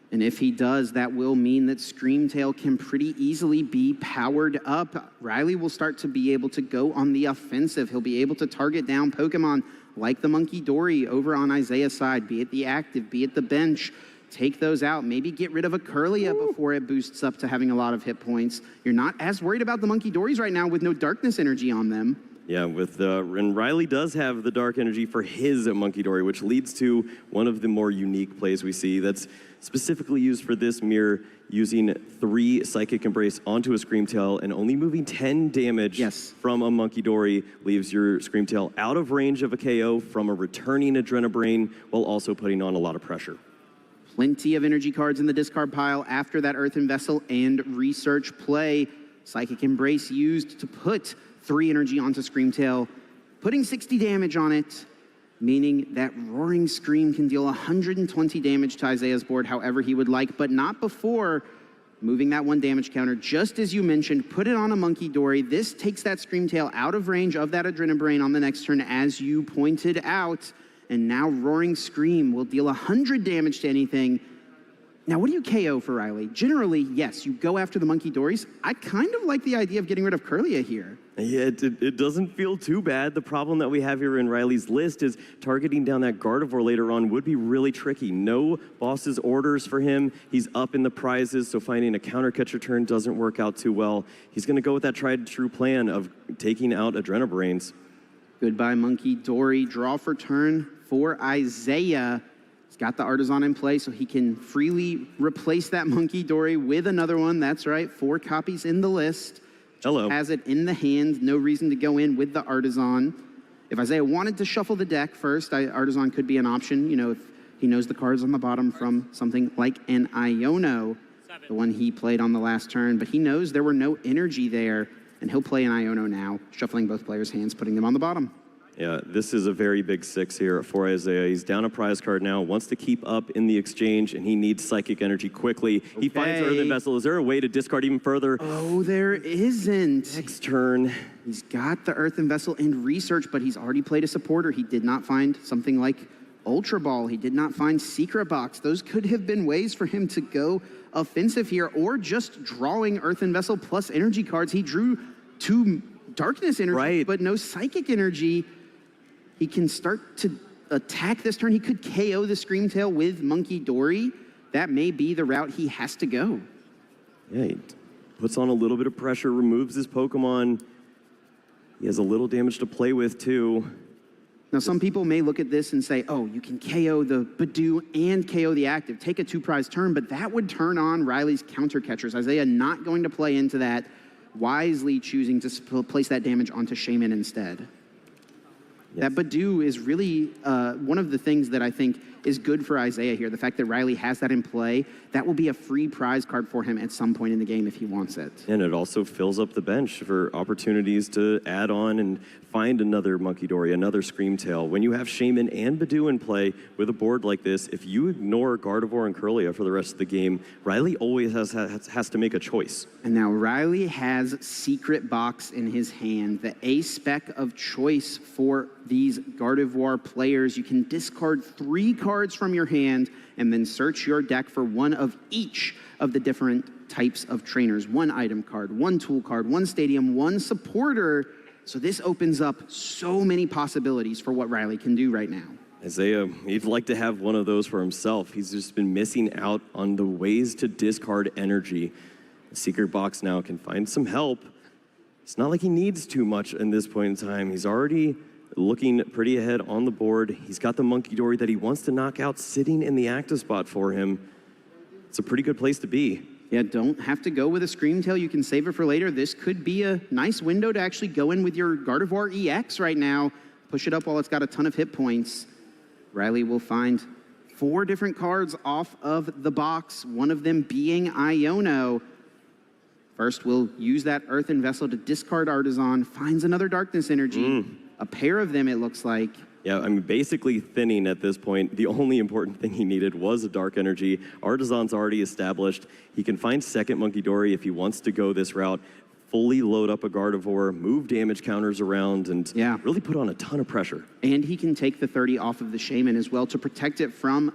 [SPEAKER 1] And if he does, that will mean that Screamtail can pretty easily be powered up. Riley will start to be able to go on the offensive. He'll be able to target down Pokemon like the Monkey Dory over on Isaiah's side, be it the active, be it the bench. Take those out. Maybe get rid of a Curlia before it boosts up to having a lot of hit points. You're not as worried about the Monkey Dories right now with no Darkness Energy on them.
[SPEAKER 2] Yeah, and Riley does have the Dark Energy for his Monkey Dory, which leads to one of the more unique plays we see that's specifically used for this mirror, using 3 Psychic Embrace onto a Screamtail and only moving 10 damage from a Monkey Dory leaves your Screamtail out of range of a KO from a returning Adrenabrain while also putting on a lot of pressure.
[SPEAKER 1] Plenty of energy cards in the discard pile after that Earthen Vessel and Research play. Psychic Embrace used to put 3 energy onto Screamtail, putting 60 damage on it, meaning that Roaring Scream can deal 120 damage to Isaiah's board however he would like, but not before moving that 1 damage counter. Just as you mentioned, put it on a Monkey Dory. This takes that Screamtail out of range of that Adrenabrain on the next turn, as you pointed out. And now Roaring Scream will deal 100 damage to anything. Now, what do you KO for Riley? Generally, yes, you go after the Monkey Dories. I kind of like the idea of getting rid of Curlia here.
[SPEAKER 2] Yeah, it doesn't feel too bad. The problem that we have here in Riley's list is targeting down that Gardevoir later on would be really tricky. No boss's orders for him. He's up in the prizes, so finding a counter catcher turn doesn't work out too well. He's going to go with that tried and true plan of taking out Adrenabrains.
[SPEAKER 1] Goodbye, Monkey Dory. Draw for turn for Isaiah. He's got the Artisan in play, so he can freely replace that Monkey Dory with another one. That's right, 4 copies in the list.
[SPEAKER 2] Hello.
[SPEAKER 1] Has it in the hand, no reason to go in with the Artisan. If Isaiah wanted to shuffle the deck first, Artisan could be an option, you know, if he knows the cards on the bottom from something like an Iono, the one he played on the last turn, but he knows there were no energy there, and he'll play an Iono now, shuffling both players' hands, putting them on the bottom.
[SPEAKER 2] Yeah, this is a very big 6 here for Isaiah. He's down a prize card now, wants to keep up in the exchange, and he needs Psychic Energy quickly. Okay. He finds Earthen Vessel. Is there a way to discard even further?
[SPEAKER 1] Oh, there isn't.
[SPEAKER 2] Next turn.
[SPEAKER 1] He's got the Earthen Vessel and Research, but he's already played a supporter. He did not find something like Ultra Ball. He did not find Secret Box. Those could have been ways for him to go offensive here, or just drawing Earthen Vessel plus energy cards. He drew 2 Darkness Energy, but no Psychic Energy. He can start to attack this turn. He could KO the Screamtail with Monkey Dory. That may be the route he has to go.
[SPEAKER 2] Yeah, he puts on a little bit of pressure, removes his Pokemon. He has a little damage to play with, too.
[SPEAKER 1] Now, some people may look at this and say, oh, you can KO the Badoo and KO the active. Take a 2-prize turn, but that would turn on Riley's counter catchers. Isaiah not going to play into that, wisely choosing to place that damage onto Shaman instead. That Badoo is really one of the things that I think is good for Isaiah here. The fact that Riley has that in play, that will be a free prize card for him at some point in the game if he wants it.
[SPEAKER 2] And it also fills up the bench for opportunities to add on and find another Monkey Dory, another Screamtail. When you have Shaman and Badoo in play with a board like this, if you ignore Gardevoir and Curlia for the rest of the game, Riley always has to make a choice.
[SPEAKER 1] And now Riley has Secret Box in his hand, the A-spec of choice for these Gardevoir players. You can discard 3 cards from your hand and then search your deck for one of each of the different types of trainers. 1 item card, 1 tool card, 1 stadium, 1 supporter. So this opens up so many possibilities for what Riley can do right now.
[SPEAKER 2] Isaiah, he'd like to have one of those for himself. He's just been missing out on the ways to discard energy. The secret box now can find some help. It's not like he needs too much in this point in time. He's already looking pretty ahead on the board. He's got the Monkey Dory that he wants to knock out sitting in the active spot for him. It's a pretty good place to be.
[SPEAKER 1] Yeah, don't have to go with a Scream Tail. You can save it for later. This could be a nice window to actually go in with your Gardevoir EX right now. Push it up while it's got a ton of hit points. Riley will find 4 different cards off of the box, one of them being Iono. First, we'll use that Earthen Vessel to discard Artisan, finds another Darkness Energy. A pair of them, it looks like.
[SPEAKER 2] Yeah, I mean, basically thinning at this point. The only important thing he needed was a Dark Energy. Artisan's already established. He can find second Monkey Dory if he wants to go this route. Fully load up a Gardevoir, move damage counters around, and really put on a ton of pressure.
[SPEAKER 1] And he can take the 30 off of the Shaman as well to protect it from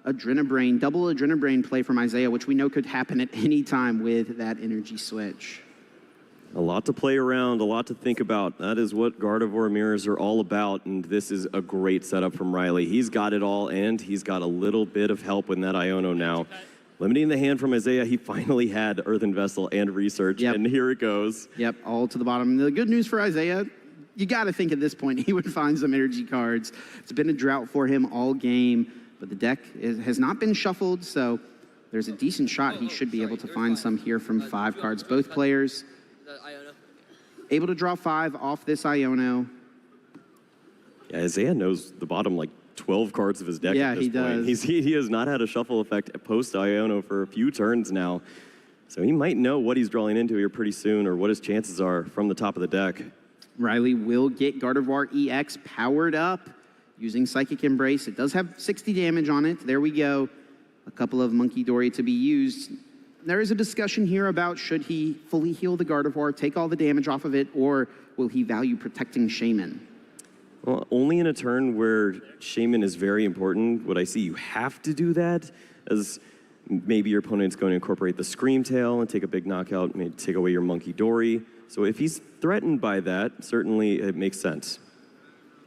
[SPEAKER 1] Adrenabrain, double Adrenabrain play from Isaiah, which we know could happen at any time with that energy switch.
[SPEAKER 2] A lot to play around, a lot to think about. That is what Gardevoir mirrors are all about, and this is a great setup from Riley. He's got it all, and he's got a little bit of help in that Iono now. Limiting the hand from Isaiah, he finally had Earthen Vessel and Research, and here it goes.
[SPEAKER 1] Yep, all to the bottom. The good news for Isaiah, you got to think at this point he would find some energy cards. It's been a drought for him all game, but the deck has not been shuffled, so there's a decent shot he should be able to find some here from 5 cards. Both players able to draw 5 off this Iono.
[SPEAKER 2] Yeah, Isaiah knows the bottom like 12 cards of his deck at this point. He has not had a shuffle effect post Iono for a few turns now. So he might know what he's drawing into here pretty soon or what his chances are from the top of the deck.
[SPEAKER 1] Riley will get Gardevoir EX powered up using Psychic Embrace. It does have 60 damage on it. There we go. A couple of Monkey Dory to be used. There is a discussion here about should he fully heal the Gardevoir, take all the damage off of it, or will he value protecting Shaman?
[SPEAKER 2] Well, only in a turn where Shaman is very important would I see you have to do that, as maybe your opponent's going to incorporate the Scream Tail and take a big knockout, maybe take away your Monkey Dory. So if he's threatened by that, certainly it makes sense.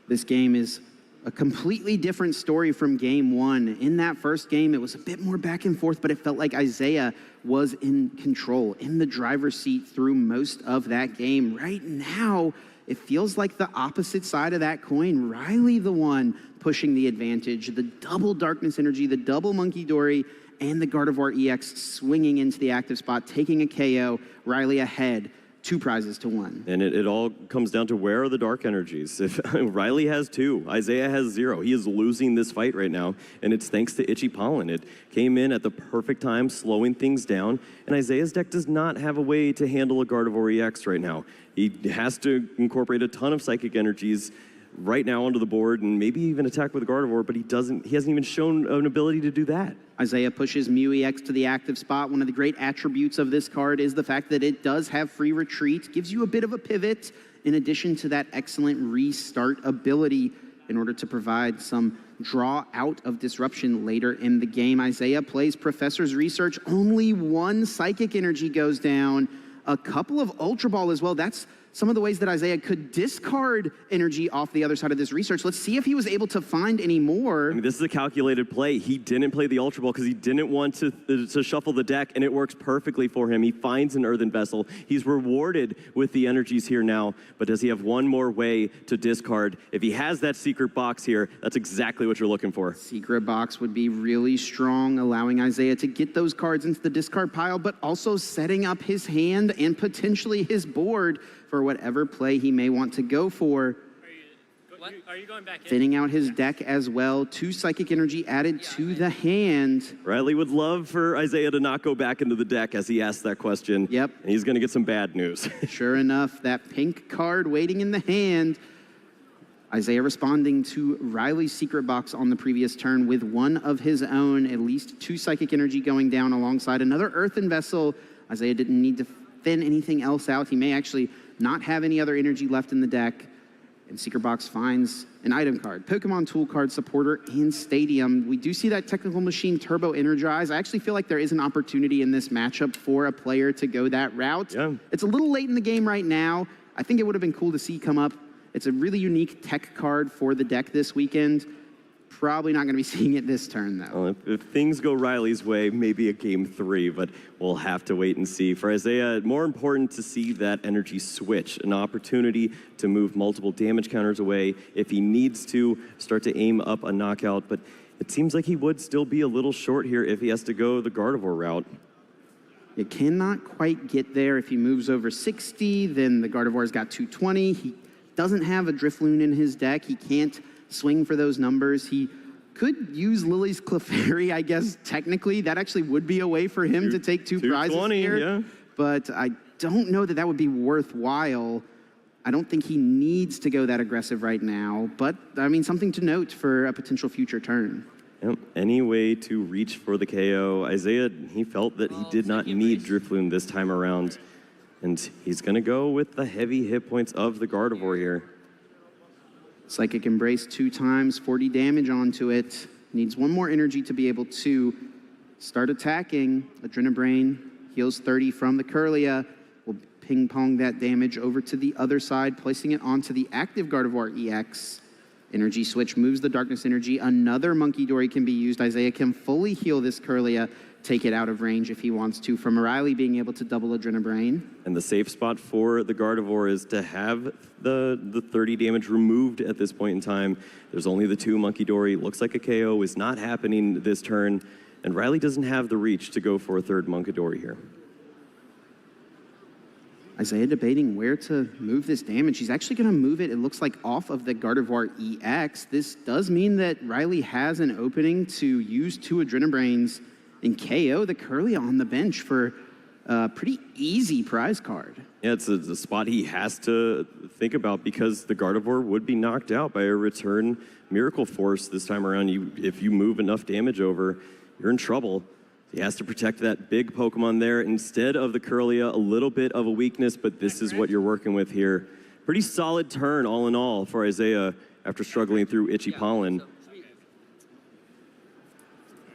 [SPEAKER 1] This game is a completely different story from game 1. In that first game, it was a bit more back and forth, but it felt like Isaiah was in control, in the driver's seat through most of that game. Right now, it feels like the opposite side of that coin. Riley the one pushing the advantage. The double Darkness Energy, the double Monkey Dory, and the Gardevoir EX swinging into the active spot, taking a KO. Riley ahead. 2 prizes to 1.
[SPEAKER 2] And it all comes down to where are the Dark Energies. If Riley has 2, Isaiah has 0. He is losing this fight right now, and it's thanks to Itchy Pollen. It came in at the perfect time, slowing things down, and Isaiah's deck does not have a way to handle a Gardevoir EX right now. He has to incorporate a ton of Psychic Energies right now onto the board and maybe even attack with a Gardevoir, but he hasn't even shown an ability to do that.
[SPEAKER 1] Isaiah pushes Mew EX to the active spot. One of the great attributes of this card is the fact that it does have free retreat, gives you a bit of a pivot in addition to that excellent restart ability in order to provide some draw out of disruption later in the game. Isaiah plays Professor's Research. Only 1 Psychic Energy goes down. A couple of Ultra Ball as well. That's some of the ways that Isaiah could discard energy off the other side of this research. Let's see if he was able to find any more.
[SPEAKER 2] I mean, this is a calculated play. He didn't play the Ultra Ball because he didn't want to shuffle the deck, and it works perfectly for him. He finds an Earthen Vessel. He's rewarded with the energies here now, but does he have one more way to discard? If he has that secret box here, that's exactly what you're looking for.
[SPEAKER 1] Secret box would be really strong, allowing Isaiah to get those cards into the discard pile, but also setting up his hand and potentially his board for whatever play he may want to go for.
[SPEAKER 3] Are you going back in?
[SPEAKER 1] Thinning out his deck as well. 2 Psychic Energy added to the hand.
[SPEAKER 2] Riley would love for Isaiah to not go back into the deck as he asks that question.
[SPEAKER 1] Yep.
[SPEAKER 2] And he's going to get some bad news.
[SPEAKER 1] Sure enough, that pink card waiting in the hand. Isaiah responding to Riley's secret box on the previous turn with one of his own. At least 2 Psychic Energy going down alongside another Earthen Vessel. Isaiah didn't need to thin anything else out. He may actually not have any other energy left in the deck. And Secret Box finds an item card, Pokemon Tool Card, Supporter, and Stadium. We do see that Technical Machine Turbo Energize. I actually feel like there is an opportunity in this matchup for a player to go that route.
[SPEAKER 2] Yeah.
[SPEAKER 1] It's a little late in the game right now. I think it would have been cool to see come up. It's a really unique tech card for the deck this weekend. Probably not going to be seeing it this turn, though.
[SPEAKER 2] Well, if things go Riley's way, maybe a game 3, but we'll have to wait and see. For Isaiah, more important to see that energy switch, an opportunity to move multiple damage counters away if he needs to start to aim up a knockout, but it seems like he would still be a little short here if he has to go the Gardevoir route.
[SPEAKER 1] It cannot quite get there. If he moves over 60, then the Gardevoir's got 220. He doesn't have a Drifloon in his deck. He can't swing for those numbers. He could use Lily's Clefairy, I guess, technically. That actually would be a way for him to take 2 prizes here.
[SPEAKER 2] Yeah.
[SPEAKER 1] But I don't know that that would be worthwhile. I don't think he needs to go that aggressive right now. But, I mean, something to note for a potential future turn.
[SPEAKER 2] Yep. Any way to reach for the KO. Isaiah, he felt that he did not need Drifloon this time around. And he's going to go with the heavy hit points of the Gardevoir here.
[SPEAKER 1] Psychic Embrace 2 times, 40 damage onto it. Needs 1 more energy to be able to start attacking. Adrenabrain heals 30 from the Kirlia. Will ping pong that damage over to the other side, placing it onto the active Gardevoir EX. Energy switch moves the Darkness Energy. Another Monkey Dory can be used. Isaiah can fully heal this Kirlia, take it out of range if he wants to, from Riley being able to double Adrenabrain.
[SPEAKER 2] And the safe spot for the Gardevoir is to have the 30 damage removed at this point in time. There's only the 2 Monkey Dory. Looks like a KO is not happening this turn, and Riley doesn't have the reach to go for a 3rd Monkey Dory here.
[SPEAKER 1] Isaiah debating where to move this damage. He's actually going to move it, it looks like, off of the Gardevoir EX. This does mean that Riley has an opening to use 2 Adrenabrains and KO the Kirlia on the bench for a pretty easy prize card.
[SPEAKER 2] Yeah, it's a spot he has to think about because the Gardevoir would be knocked out by a return Miracle Force this time around. If you move enough damage over, you're in trouble. He has to protect that big Pokemon there instead of the Kirlia. A little bit of a weakness, but this is what you're working with here. Pretty solid turn all in all for Isaiah after struggling through Itchy Pollen.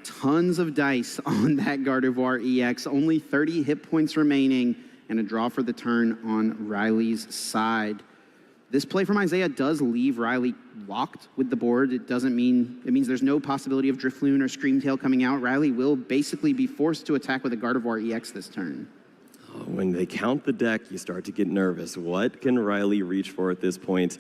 [SPEAKER 1] Tons of dice on that Gardevoir EX. Only 30 hit points remaining and a draw for the turn on Riley's side. This play from Isaiah does leave Riley locked with the board. It means there's no possibility of Drifloon or Screamtail coming out. Riley will basically be forced to attack with a Gardevoir EX this turn.
[SPEAKER 2] When they count the deck, you start to get nervous. What can Riley reach for at this point?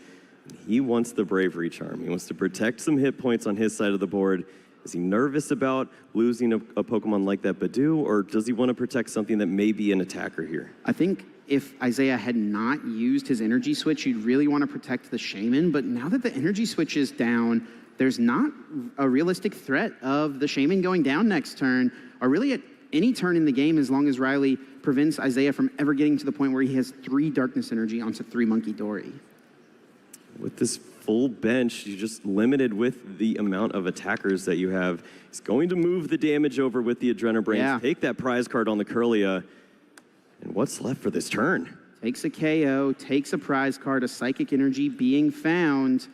[SPEAKER 2] He wants the Bravery Charm. He wants to protect some hit points on his side of the board. Is he nervous about losing a Pokemon like that Badoo, or does he want to protect something that may be an attacker here?
[SPEAKER 1] I think if Isaiah had not used his energy switch, you'd really want to protect the Shaman, but now that the energy switch is down, there's not a realistic threat of the Shaman going down next turn, or really at any turn in the game, as long as Riley prevents Isaiah from ever getting to the point where he has 3 Darkness Energy onto 3 Monkey Dory.
[SPEAKER 2] With this full bench, you're just limited with the amount of attackers that you have. He's going to move the damage over with the Adrenabrain, take that prize card on the Kirlia. And what's left for this turn?
[SPEAKER 1] Takes a KO, takes a prize card, a Psychic Energy being found.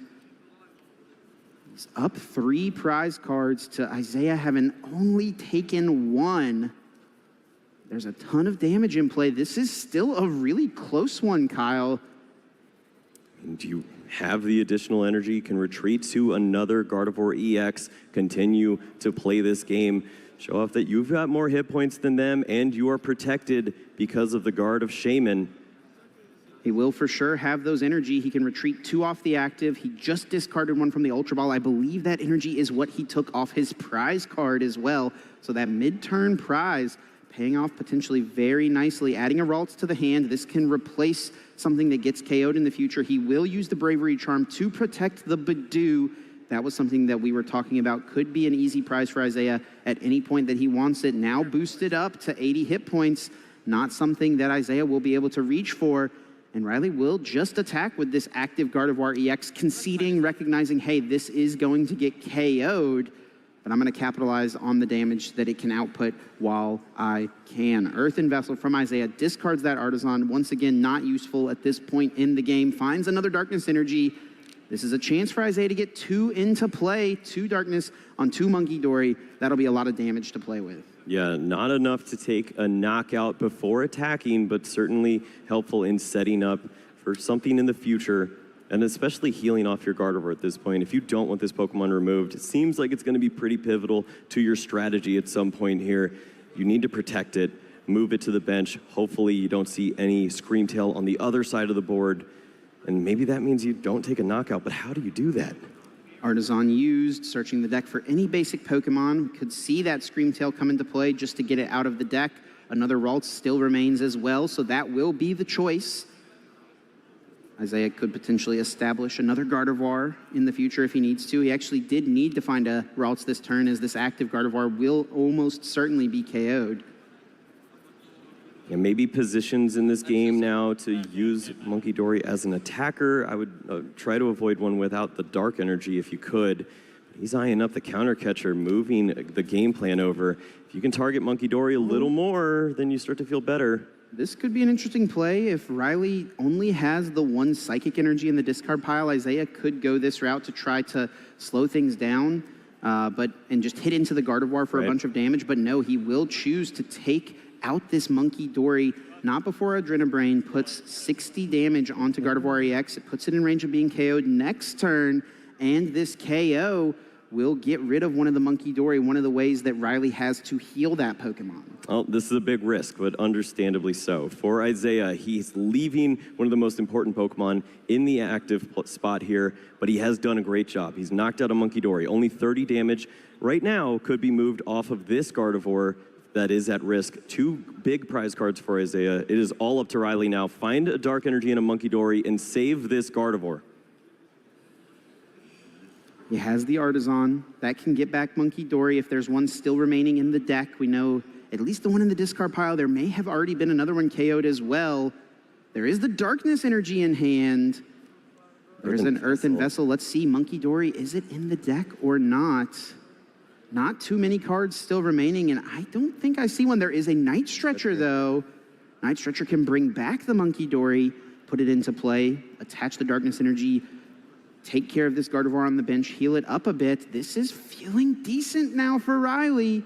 [SPEAKER 1] He's up 3 prize cards to Isaiah having only taken 1. There's a ton of damage in play. This is still a really close one, Kyle.
[SPEAKER 2] And you have the additional energy, you can retreat to another Gardevoir EX, continue to play this game, show off that you've got more hit points than them, and you are protected because of the Guard of Shaman.
[SPEAKER 1] He will for sure have those energy. He can retreat 2 off the active. He just discarded 1 from the Ultra Ball. I believe that energy is what he took off his prize card as well. So that mid-turn prize paying off potentially very nicely. Adding a Ralts to the hand, this can replace something that gets KO'd in the future. He will use the Bravery Charm to protect the Badoo. That was something that we were talking about. Could be an easy prize for Isaiah at any point that he wants it. Now boosted up to 80 hit points. Not something that Isaiah will be able to reach for. And Riley will just attack with this active Gardevoir EX, conceding, recognizing, hey, this is going to get KO'd, but I'm going to capitalize on the damage that it can output while I can. Earthen Vessel from Isaiah discards that Artisan. Once again, not useful at this point in the game. Finds another Darkness Energy. This is a chance for Isaiah to get 2 into play. 2 Darkness on 2 Monkey Dory. That'll be a lot of damage to play with.
[SPEAKER 2] Yeah, not enough to take a knockout before attacking, but certainly helpful in setting up for something in the future, and especially healing off your Gardevoir at this point. If you don't want this Pokemon removed, it seems like it's going to be pretty pivotal to your strategy at some point here. You need to protect it, move it to the bench. Hopefully you don't see any Screamtail on the other side of the board, and maybe that means you don't take a knockout, but how do you do that?
[SPEAKER 1] Artisan used, searching the deck for any basic Pokemon. Could see that Screamtail come into play just to get it out of the deck. Another Ralts still remains as well, so that will be the choice. Isaiah could potentially establish another Gardevoir in the future if he needs to. He actually did need to find a Ralts this turn, as this active Gardevoir will almost certainly be KO'd.
[SPEAKER 2] And maybe positions in this game now to use Munkidori as an attacker. I would try to avoid one without the Dark Energy if you could. He's eyeing up the counter catcher, moving the game plan over. If you can target Munkidori a little more, then you start to feel better.
[SPEAKER 1] This could be an interesting play. If Riley only has the one Psychic Energy in the discard pile, Isaiah could go this route to try to slow things down and just hit into the Gardevoir for a bunch of damage. But no, he will choose to take out this Munkidori, not before Adrenabrain puts 60 damage onto Gardevoir EX. It puts it in range of being KO'd next turn, and this KO will get rid of one of the Munkidori, one of the ways that Riley has to heal that Pokemon.
[SPEAKER 2] Well, this is a big risk, but understandably so. For Isaiah, he's leaving one of the most important Pokemon in the active spot here, but he has done a great job. He's knocked out a Munkidori, only 30 damage. Right now, could be moved off of this Gardevoir that is at risk. Two big prize cards for Isaiah. It is all up to Riley now. Find a Dark Energy and a Munkidori and save this Gardevoir.
[SPEAKER 1] He has the Artisan. That can get back Munkidori if there's one still remaining in the deck. We know at least the one in the discard pile. There may have already been another one KO'd as well. There is the Darkness Energy in hand. There's an Earthen Vessel. Let's see, Munkidori, is it in the deck or not? Not too many cards still remaining, and I don't think I see one. There is a Night Stretcher, though. Night Stretcher can bring back the Munkidori, put it into play, attach the Darkness Energy, take care of this Gardevoir on the bench, heal it up a bit. This is feeling decent now for Riley.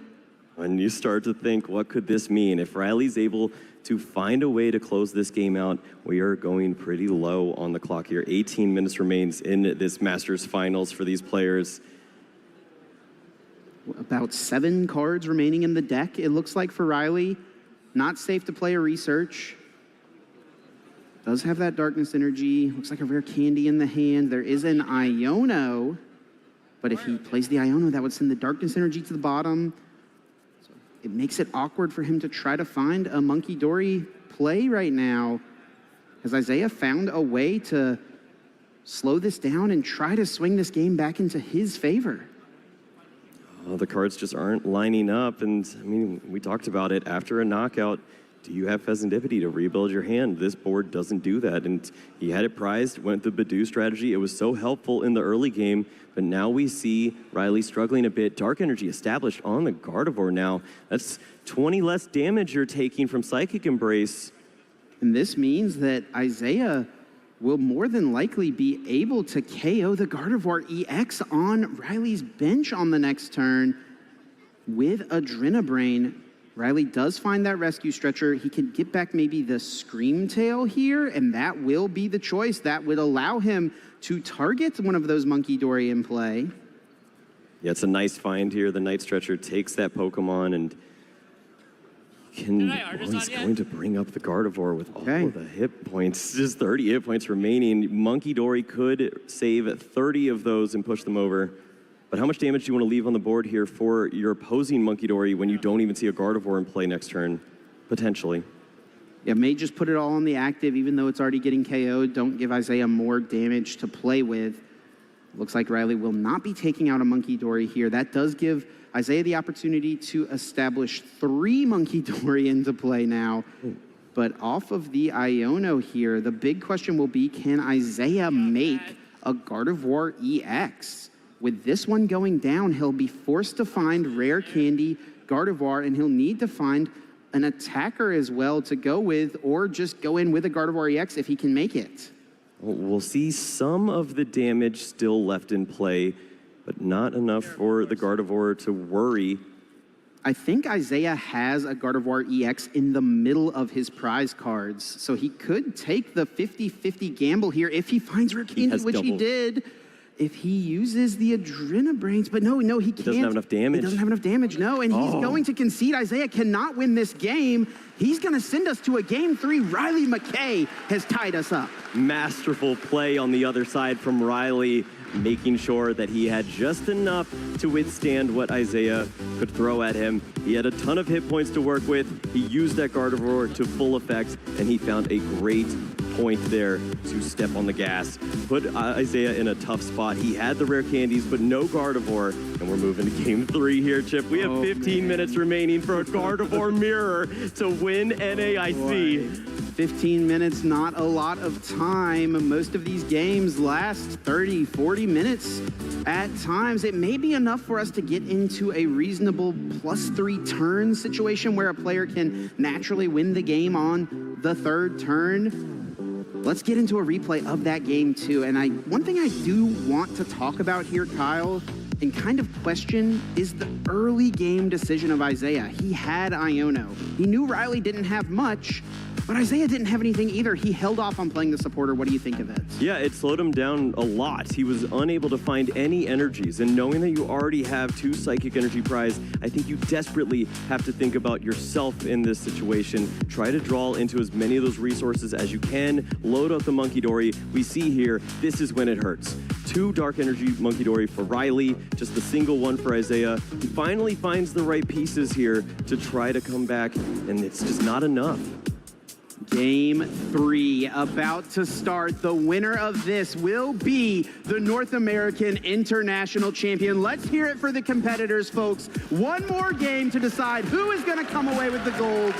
[SPEAKER 2] When you start to think, what could this mean? If Riley's able to find a way to close this game out, we are going pretty low on the clock here. 18 minutes remains in this Masters Finals for these players.
[SPEAKER 1] About 7 cards remaining in the deck, it looks like, for Riley. Not safe to play a Research. Does have that Darkness Energy. Looks like a rare candy in the hand. There is an Iono, but if he plays the Iono, that would send the Darkness Energy to the bottom. So it makes it awkward for him to try to find a Munkidori play right now. Has Isaiah found a way to slow this down and try to swing this game back into his favor?
[SPEAKER 2] Oh, the cards just aren't lining up, and I mean, we talked about it. After a knockout, do you have Pheasantipity to rebuild your hand? This board doesn't do that, and he had it prized, went the Badoo strategy. It was so helpful in the early game, but now we see Riley struggling a bit. Dark Energy established on the Gardevoir now. That's 20 less damage you're taking from Psychic Embrace.
[SPEAKER 1] And this means that Isaiah will more than likely be able to KO the Gardevoir EX on Riley's bench on the next turn with Adrenabrain. Riley does find that Rescue Stretcher. He can get back maybe the Screamtail here, and that will be the choice. That would allow him to target one of those Munkidori in play.
[SPEAKER 2] Yeah, it's a nice find here. The Night Stretcher takes that Pokemon and he's going to bring up the Gardevoir with all of the hit points. Just 30 hit points remaining. Munkidori could save 30 of those and push them over. But how much damage do you want to leave on the board here for your opposing Munkidori when you don't even see a Gardevoir in play next turn, potentially?
[SPEAKER 1] Yeah, may just put it all on the active, even though it's already getting KO'd. Don't give Isaiah more damage to play with. Looks like Riley will not be taking out a Munkidori here. That does give Isaiah the opportunity to establish 3 Munkidori into play now. But off of the Iono here, the big question will be, can Isaiah make a Gardevoir EX? With this one going down, he'll be forced to find Rare Candy Gardevoir, and he'll need to find an attacker as well to go with, or just go in with a Gardevoir EX if he can make it.
[SPEAKER 2] We'll see some of the damage still left in play, but not enough for the Gardevoir to worry.
[SPEAKER 1] I think Isaiah has a Gardevoir EX in the middle of his prize cards, so he could take the 50-50 gamble here if he finds Rikini, which he did. If he uses the Adrenabrains, but no, he can't.
[SPEAKER 2] He doesn't have enough damage.
[SPEAKER 1] He doesn't have enough damage, no, and he's going to concede. Isaiah cannot win this game. He's going to send us to a Game 3. Riley Mckay has tied us up.
[SPEAKER 2] Masterful play on the other side from Riley, making sure that he had just enough to withstand what Isaiah could throw at him. He had a ton of hit points to work with. He used that Gardevoir to full effect, and he found a great point there to step on the gas. Put Isaiah in a tough spot. He had the rare candies, but no Gardevoir. And we're moving to Game 3 here, Chip. We have 15 minutes remaining for a Gardevoir mirror to win NAIC.
[SPEAKER 1] 15 minutes, not a lot of time. Most of these games last 30, 40 minutes at times. It may be enough for us to get into a reasonable +3 turn situation where a player can naturally win the game on the third turn. Let's get into a replay of that game too. And one thing I do want to talk about here, Kyle, and kind of question is the early game decision of Isaiah. He had Iono. He knew Riley didn't have much, but Isaiah didn't have anything either. He held off on playing the supporter. What do you think of it?
[SPEAKER 2] Yeah, it slowed him down a lot. He was unable to find any energies, and knowing that you already have 2 Psychic Energy prize, I think you desperately have to think about yourself in this situation. Try to draw into as many of those resources as you can. Load up the Monkey Dory. We see here, this is when it hurts. 2 Dark Energy Monkey Dory for Riley, just the single one for Isaiah. He finally finds the right pieces here to try to come back, and it's just not enough.
[SPEAKER 1] Game 3 about to start. The winner of this will be the North American International Champion. Let's hear it for the competitors, folks. One more game to decide who is going to come away with the gold.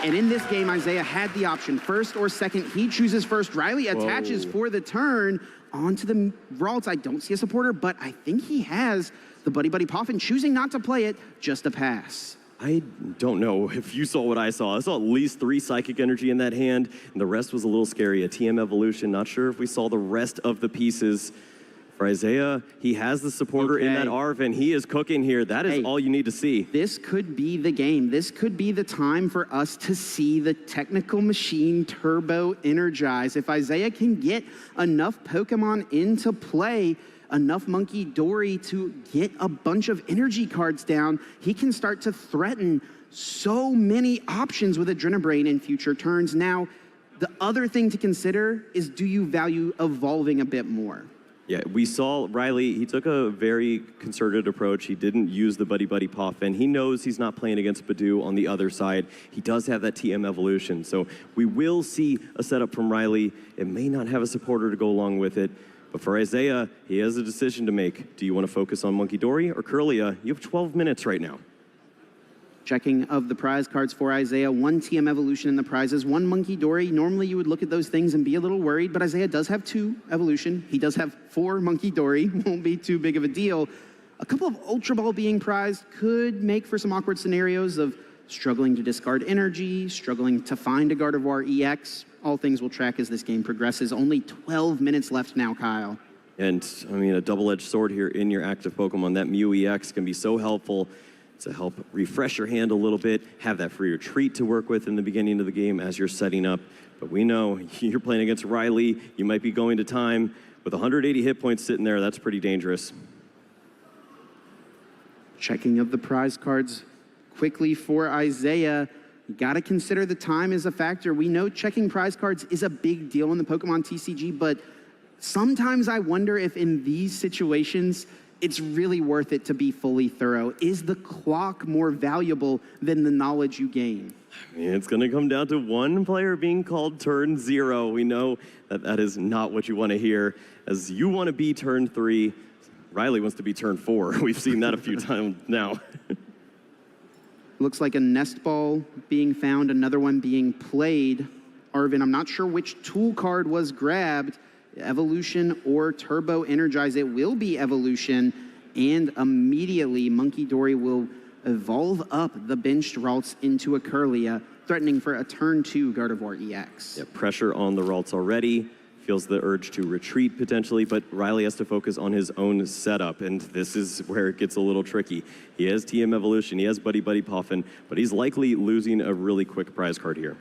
[SPEAKER 1] And in this game, Isaiah had the option, first or second. He chooses first. Riley attaches for the turn onto the Ralts. I don't see a supporter, but I think he has the Buddy Buddy Poffin, choosing not to play it, just a pass.
[SPEAKER 2] I don't know if you saw what I saw. I saw at least 3 Psychic Energy in that hand, and the rest was a little scary. A TM Evolution, not sure if we saw the rest of the pieces. For Isaiah, he has the supporter in that ARV, and he is cooking here. That is all you need to see.
[SPEAKER 1] This could be the game. This could be the time for us to see the technical machine turbo energize. If Isaiah can get enough Pokemon into play, enough Monkey Dory to get a bunch of energy cards down, he can start to threaten so many options with Adrenabrain in future turns. Now, the other thing to consider is, do you value evolving a bit more?
[SPEAKER 2] Yeah, we saw Riley, he took a very concerted approach. He didn't use the Buddy Buddy Poffin. He knows he's not playing against Badoo on the other side. He does have that TM Evolution. So we will see a setup from Riley. It may not have a supporter to go along with it. But for Isaiah, he has a decision to make. Do you want to focus on Monkey Dory or Curlia? You have 12 minutes right now.
[SPEAKER 1] Checking of the prize cards for Isaiah, 1 TM Evolution in the prizes, 1 Monkey Dory. Normally you would look at those things and be a little worried, but Isaiah does have 2 Evolution. He does have 4 Monkey Dory, won't be too big of a deal. A couple of Ultra Ball being prized could make for some awkward scenarios of struggling to discard energy, struggling to find a Gardevoir EX. All things will track as this game progresses. Only 12 minutes left now, Kyle.
[SPEAKER 2] And, I mean, a double-edged sword here in your active Pokemon. That Mew EX can be so helpful to help refresh your hand a little bit, have that free retreat to work with in the beginning of the game as you're setting up. But we know you're playing against Riley. You might be going to time. With 180 hit points sitting there, that's pretty dangerous.
[SPEAKER 1] Checking of the prize cards quickly for Isaiah. You got to consider the time is a factor. We know checking prize cards is a big deal in the Pokemon TCG, but sometimes I wonder if in these situations, it's really worth it to be fully thorough. Is the clock more valuable than the knowledge you gain?
[SPEAKER 2] I mean, it's going to come down to one player being called turn 0. We know that that is not what you want to hear, as you want to be turn 3. Riley wants to be turn 4. We've seen that a few times now.
[SPEAKER 1] Looks like a nest ball being found, another one being played. Arvin, I'm not sure which tool card was grabbed, Evolution or Turbo Energize. It will be Evolution, and immediately Monkey Dory will evolve up the benched Ralts into a Curlia, threatening for a turn 2 Gardevoir EX.
[SPEAKER 2] Yeah, pressure on the Ralts already. feels the urge to retreat potentially, but Riley has to focus on his own setup, and this is where it gets a little tricky. He has TM Evolution, he has Buddy Puffin, but he's likely losing a really quick prize card here.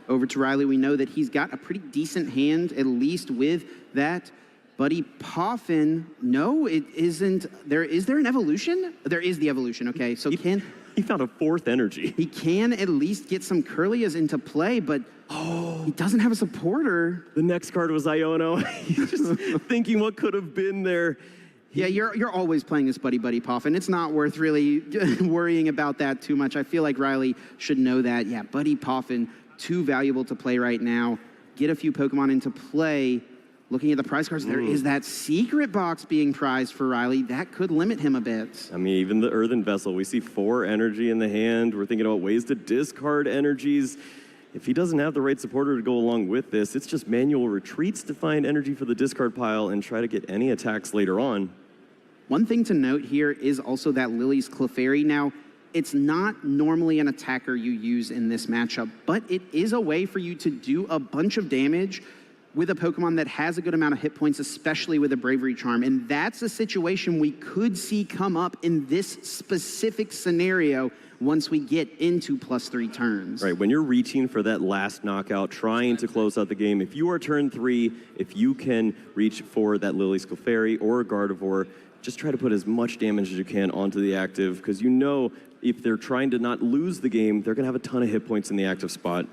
[SPEAKER 1] Over to Riley, we know that he's got a pretty decent hand, at least with that Buddy Puffin. No, it isn't. Is there an evolution? There is the evolution, okay. So
[SPEAKER 2] He found a fourth energy.
[SPEAKER 1] he can at least get some Curlias into play, but he doesn't have a supporter.
[SPEAKER 2] The next card was Iono. He's just thinking what could have been there.
[SPEAKER 1] Yeah, you're always playing this Buddy Puffin. It's not worth really worrying about that too much. I feel like Riley should know that. Yeah, Buddy Puffin, too valuable to play right now. Get a few Pokemon into play. Looking at the prize cards, there is that secret box being prized for Riley. That could limit him a bit.
[SPEAKER 2] I mean, even the Earthen Vessel, we see 4 energy in the hand. We're thinking about ways to discard energies. If he doesn't have the right supporter to go along with this, it's just manual retreats to find energy for the discard pile and try to get any attacks later on.
[SPEAKER 1] One thing to note here is also that Lily's Clefairy. Now, it's not normally an attacker you use in this matchup, but it is a way for you to do a bunch of damage with a Pokemon that has a good amount of hit points, especially with a Bravery Charm. And that's a situation we could see come up in this specific scenario once we get into +3 turns.
[SPEAKER 2] Right, when you're reaching for that last knockout, trying to close out the game, if you are turn 3, if you can reach for that Lily's Clefairy or a Gardevoir, just try to put as much damage as you can onto the active, because you know if they're trying to not lose the game, they're going to have a ton of hit points in the active spot.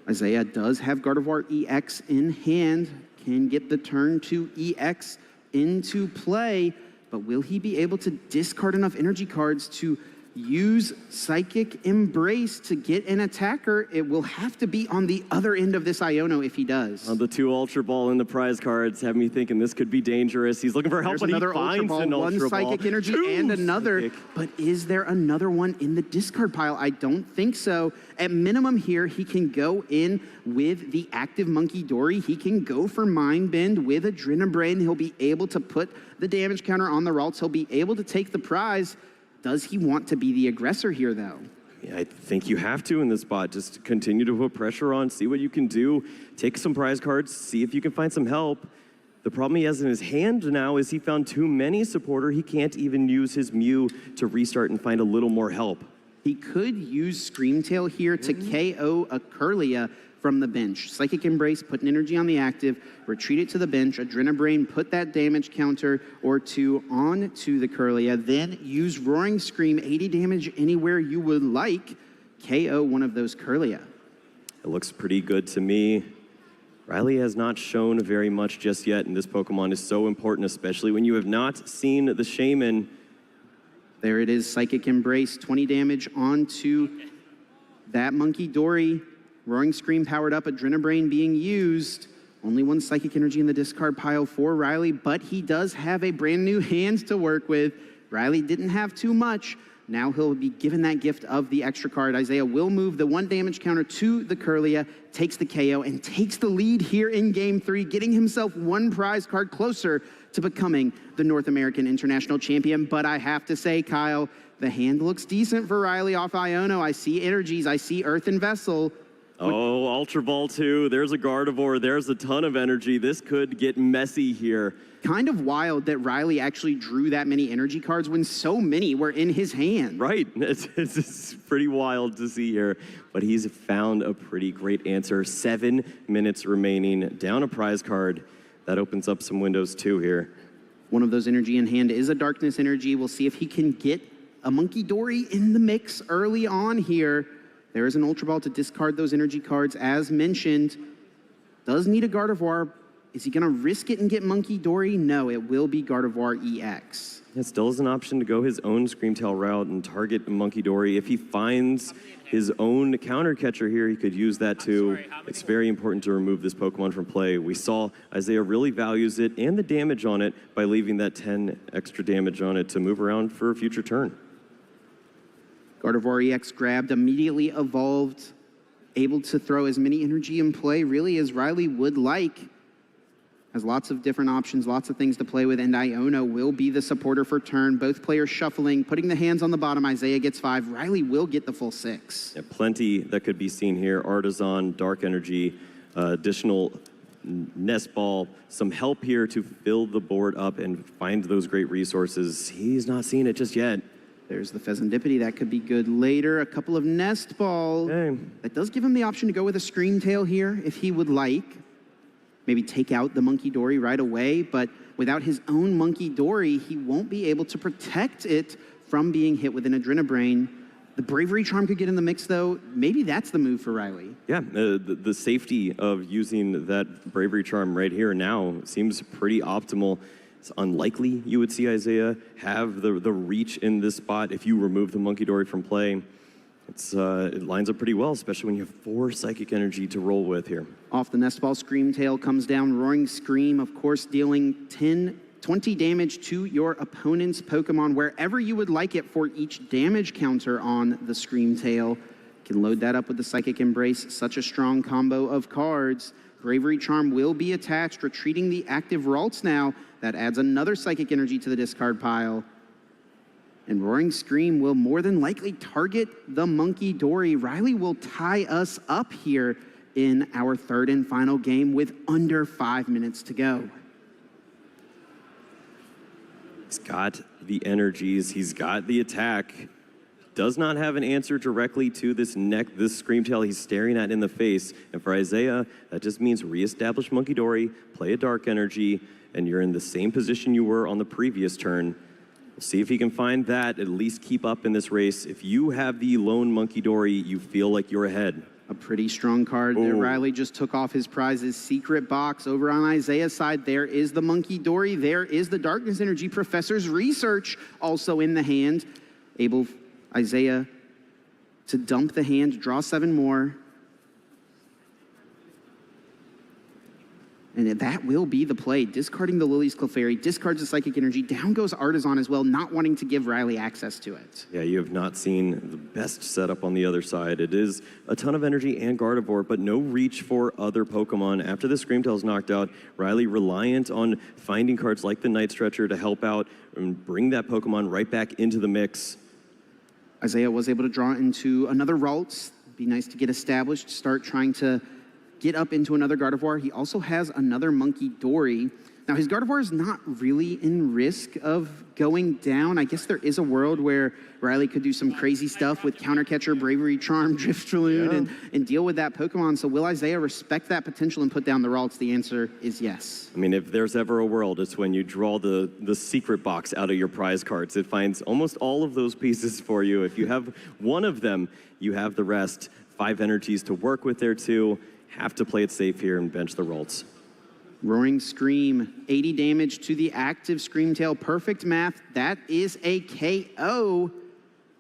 [SPEAKER 1] Isaiah does have Gardevoir EX in hand, can get the turn 2 EX into play, but will he be able to discard enough energy cards to use Psychic Embrace to get an attacker? It will have to be on the other end of this Iono if he does.
[SPEAKER 2] The 2 Ultra Ball in the prize cards have me thinking this could be dangerous. He's looking for help,
[SPEAKER 1] There's
[SPEAKER 2] but he
[SPEAKER 1] another Ultra
[SPEAKER 2] finds
[SPEAKER 1] Ball,
[SPEAKER 2] an
[SPEAKER 1] one
[SPEAKER 2] Ultra Ball.
[SPEAKER 1] Psychic Energy
[SPEAKER 2] 2
[SPEAKER 1] and another.
[SPEAKER 2] Psychic.
[SPEAKER 1] But is there another one in the discard pile? I don't think so. At minimum here, he can go in with the active Monkey Dory. He can go for Mind Bend with Adrenabrain. He'll be able to put the damage counter on the Ralts. He'll be able to take the prize. Does he want to be the aggressor here, though?
[SPEAKER 2] Yeah, I think you have to in this spot. Just continue to put pressure on, see what you can do, take some prize cards, see if you can find some help. The problem he has in his hand now is he found too many supporter. He can't even use his Mew to restart and find a little more help.
[SPEAKER 1] He could use Screamtail here to KO a Curlia from the bench. Psychic Embrace, put an energy on the active, retreat it to the bench, Adrenabrain, put that damage counter or 2 on to the Curlia, then use Roaring Scream, 80 damage anywhere you would like, KO one of those Curlia.
[SPEAKER 2] It looks pretty good to me. Riley has not shown very much just yet, and this Pokemon is so important, especially when you have not seen the Shaman.
[SPEAKER 1] There it is, Psychic Embrace, 20 damage onto that Monkey Dory. Roaring Scream powered up, Adrenabrain being used. Only 1 Psychic Energy in the discard pile for Riley, but he does have a brand new hand to work with. Riley didn't have too much. Now he'll be given that gift of the extra card. Isaiah will move the 1 damage counter to the Curlia, takes the KO, and takes the lead here in Game 3, getting himself 1 prize card closer to becoming the North American International Champion. But I have to say, Kyle, the hand looks decent for Riley off Iono. I see energies, I see Earthen Vessel.
[SPEAKER 2] Oh, Ultra Ball 2, there's a Gardevoir, there's a ton of energy. This could get messy here.
[SPEAKER 1] Kind of wild that Riley actually drew that many energy cards when so many were in his hand.
[SPEAKER 2] Right, it's pretty wild to see here, but he's found a pretty great answer. 7 minutes remaining, down a prize card. That opens up some windows too here.
[SPEAKER 1] One of those energy in hand is a Darkness Energy. We'll see if he can get a Monkey Dory in the mix early on here. There is an Ultra Ball to discard those energy cards, as mentioned. Does need a Gardevoir. Is he going to risk it and get Monkey Dory? No, it will be Gardevoir EX.
[SPEAKER 2] It still is an option to go his own Screamtail route and target Monkey Dory. If he finds his own counter catcher here, he could use that too. It's very important to remove this Pokemon from play. We saw Isaiah really values it and the damage on it by leaving that 10 extra damage on it to move around for a future turn.
[SPEAKER 1] Gardevoir EX grabbed, immediately evolved, able to throw as many energy in play really as Riley would like. Has lots of different options, lots of things to play with, and Iono will be the supporter for turn. Both players shuffling, putting the hands on the bottom. Isaiah gets 5. Riley will get the full 6.
[SPEAKER 2] Yeah, plenty that could be seen here. Artisan, Dark Energy, additional nest ball, some help here to fill the board up and find those great resources. He's not seeing it just yet.
[SPEAKER 1] There's the Pheasantipity. That could be good later. A couple of nest balls.
[SPEAKER 2] Okay.
[SPEAKER 1] That does give him the option to go with a Scream Tail here if he would like. Maybe take out the Monkey Dory right away, but without his own Monkey Dory, he won't be able to protect it from being hit with an Adrenabrain. The Bravery Charm could get in the mix, though. Maybe that's the move for Riley.
[SPEAKER 2] Yeah, the safety of using that Bravery Charm right here now seems pretty optimal. It's unlikely you would see Isaiah have the reach in this spot if you remove the Monkey Dory from play. It lines up pretty well, especially when you have 4 Psychic Energy to roll with here.
[SPEAKER 1] Off the Nest Ball, Scream Tail comes down. Roaring Scream, of course, dealing 20 damage to your opponent's Pokemon wherever you would like it for each damage counter on the Scream Tail. Can load that up with the Psychic Embrace. Such a strong combo of cards. Bravery Charm will be attached, retreating the active Ralts now. That adds another Psychic Energy to the discard pile. And Roaring Scream will more than likely target the Monkey Dory. Riley will tie us up here in our third and final game with under 5 minutes to go.
[SPEAKER 2] He's got the energies, he's got the attack. Does not have an answer directly to this Scream Tail he's staring at in the face. And for Isaiah, that just means reestablish Monkey Dory, play a Dark Energy, and you're in the same position you were on the previous turn. We'll see if he can find that, at least keep up in this race. If you have the lone Monkey Dory, you feel like you're ahead.
[SPEAKER 1] A pretty strong card there. Riley just took off his prizes. Secret Box over on Isaiah's side. There is the Monkey Dory. There is the Darkness Energy. Professor's Research also in the hand. Able Isaiah to dump the hand, draw 7 more. And that will be the play. Discarding the Lily's Clefairy, discards the Psychic Energy. Down goes Artisan as well, not wanting to give Riley access to it.
[SPEAKER 2] Yeah, you have not seen the best setup on the other side. It is a ton of energy and Gardevoir, but no reach for other Pokemon. After the Scream Tail is knocked out, Riley reliant on finding cards like the Night Stretcher to help out and bring that Pokemon right back into the mix.
[SPEAKER 1] Isaiah was able to draw into another Ralts. Be nice to get established, start trying to get up into another Gardevoir. He also has another Monkey Dory. Now, his Gardevoir is not really in risk of going down. I guess there is a world where Riley could do some crazy stuff with Counter Catcher, Bravery Charm, Drifloon, and deal with that Pokemon. So will Isaiah respect that potential and put down the Ralts? The answer is yes.
[SPEAKER 2] I mean, if there's ever a world, it's when you draw the secret box out of your prize cards. It finds almost all of those pieces for you. If you have one of them, you have the rest. 5 energies to work with there, too. Have to play it safe here and bench the Ralts.
[SPEAKER 1] Roaring Scream, 80 damage to the active Scream Tail. Perfect math. That is a KO.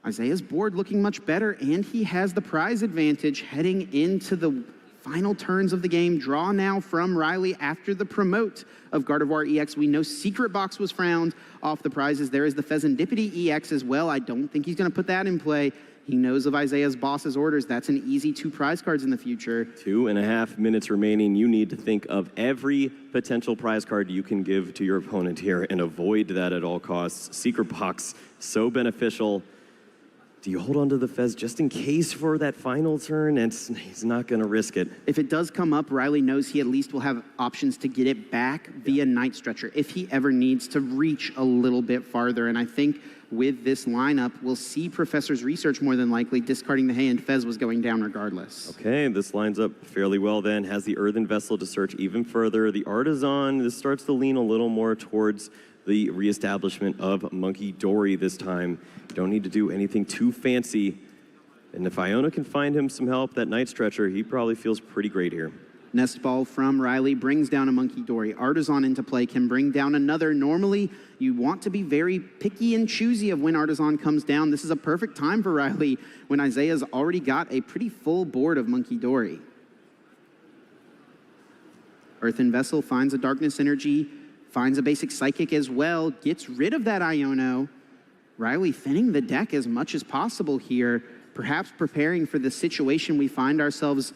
[SPEAKER 1] Isaiah's board looking much better, and he has the prize advantage heading into the final turns of the game. Draw now from Riley after the promote of Gardevoir EX. We know Secret Box was frowned off the prizes. There is the Pheasantipity EX as well. I don't think he's going to put that in play. He knows of Isaiah's boss's orders. That's an easy 2 prize cards in the future.
[SPEAKER 2] 2.5 minutes remaining. You need to think of every potential prize card you can give to your opponent here and avoid that at all costs. Secret Box, so beneficial. Do you hold on to the Fez just in case for that final turn? And he's not going to risk it.
[SPEAKER 1] If it does come up, Riley knows he at least will have options to get it back via Night Stretcher if he ever needs to reach a little bit farther. And I think with this lineup, we'll see Professor's Research more than likely. Discarding the Hay and Fez was going down regardless.
[SPEAKER 2] Okay, this lines up fairly well then. Has the Earthen Vessel to search even further. The Artisan, this starts to lean a little more towards the reestablishment of Monkey Dory this time. You don't need to do anything too fancy. And if Iona can find him some help, that Night Stretcher, he probably feels pretty great here.
[SPEAKER 1] Nest Ball from Riley brings down a Monkey Dory. Artisan into play can bring down another. Normally, you want to be very picky and choosy of when Artisan comes down. This is a perfect time for Riley when Isaiah's already got a pretty full board of Monkey Dory. Earthen Vessel finds a Darkness Energy, finds a basic Psychic as well, gets rid of that Iono. Riley thinning the deck as much as possible here, perhaps preparing for the situation we find ourselves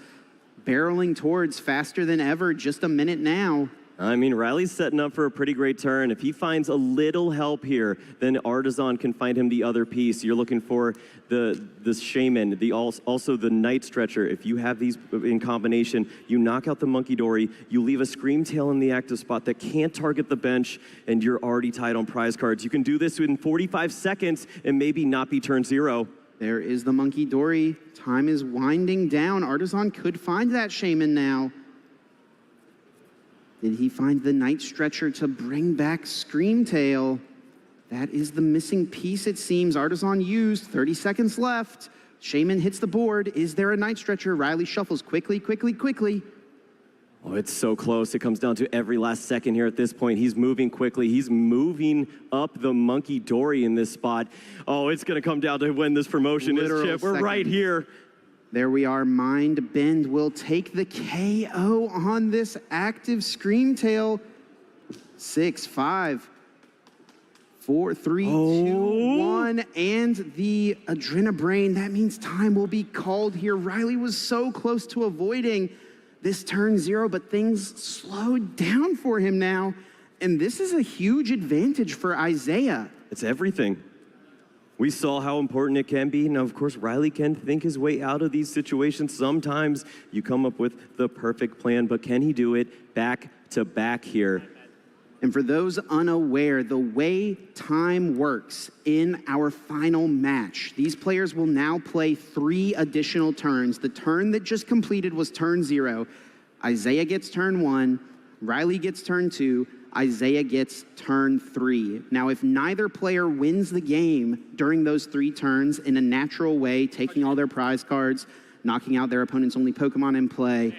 [SPEAKER 1] barreling towards faster than ever. Just a minute now.
[SPEAKER 2] I mean, Riley's setting up for a pretty great turn. If he finds a little help here, then Artisan can find him the other piece. You're looking for the Shaman, also the Night Stretcher. If you have these in combination, you knock out the Monkey Dory, you leave a Scream Tail in the active spot that can't target the bench, and you're already tied on prize cards. You can do this in 45 seconds and maybe not be turn 0.
[SPEAKER 1] There is the Monkey Dory. Time is winding down. Artisan could find that Shaman now. Did he find the Night Stretcher to bring back Scream Tail? That is the missing piece, it seems. Artisan used, 30 seconds left. Shaman hits the board. Is there a Night Stretcher? Riley shuffles quickly, quickly, quickly.
[SPEAKER 2] Oh, it's so close. It comes down to every last second here at this point. He's moving quickly. He's moving up the Monkey Dory in this spot. Oh, it's going to come down to when this promotion is, Chip. We're right here.
[SPEAKER 1] There we are. Mind Bend will take the KO on this active Scream Tail. 6, 5, 4, 3, 2, 1. And the Adrenabrain. That means time will be called here. Riley was so close to avoiding this turn 0, but things slowed down for him now. And this is a huge advantage for Isaiah.
[SPEAKER 2] It's everything. We saw how important it can be. Now, of course, Riley can think his way out of these situations. Sometimes you come up with the perfect plan, but can he do it back to back here?
[SPEAKER 1] And for those unaware, the way time works in our final match, these players will now play 3 additional turns. The turn that just completed was turn 0. Isaiah gets turn 1, Riley gets turn 2, Isaiah gets turn 3. Now, if neither player wins the game during those 3 turns in a natural way, taking all their prize cards, knocking out their opponent's only Pokemon in play,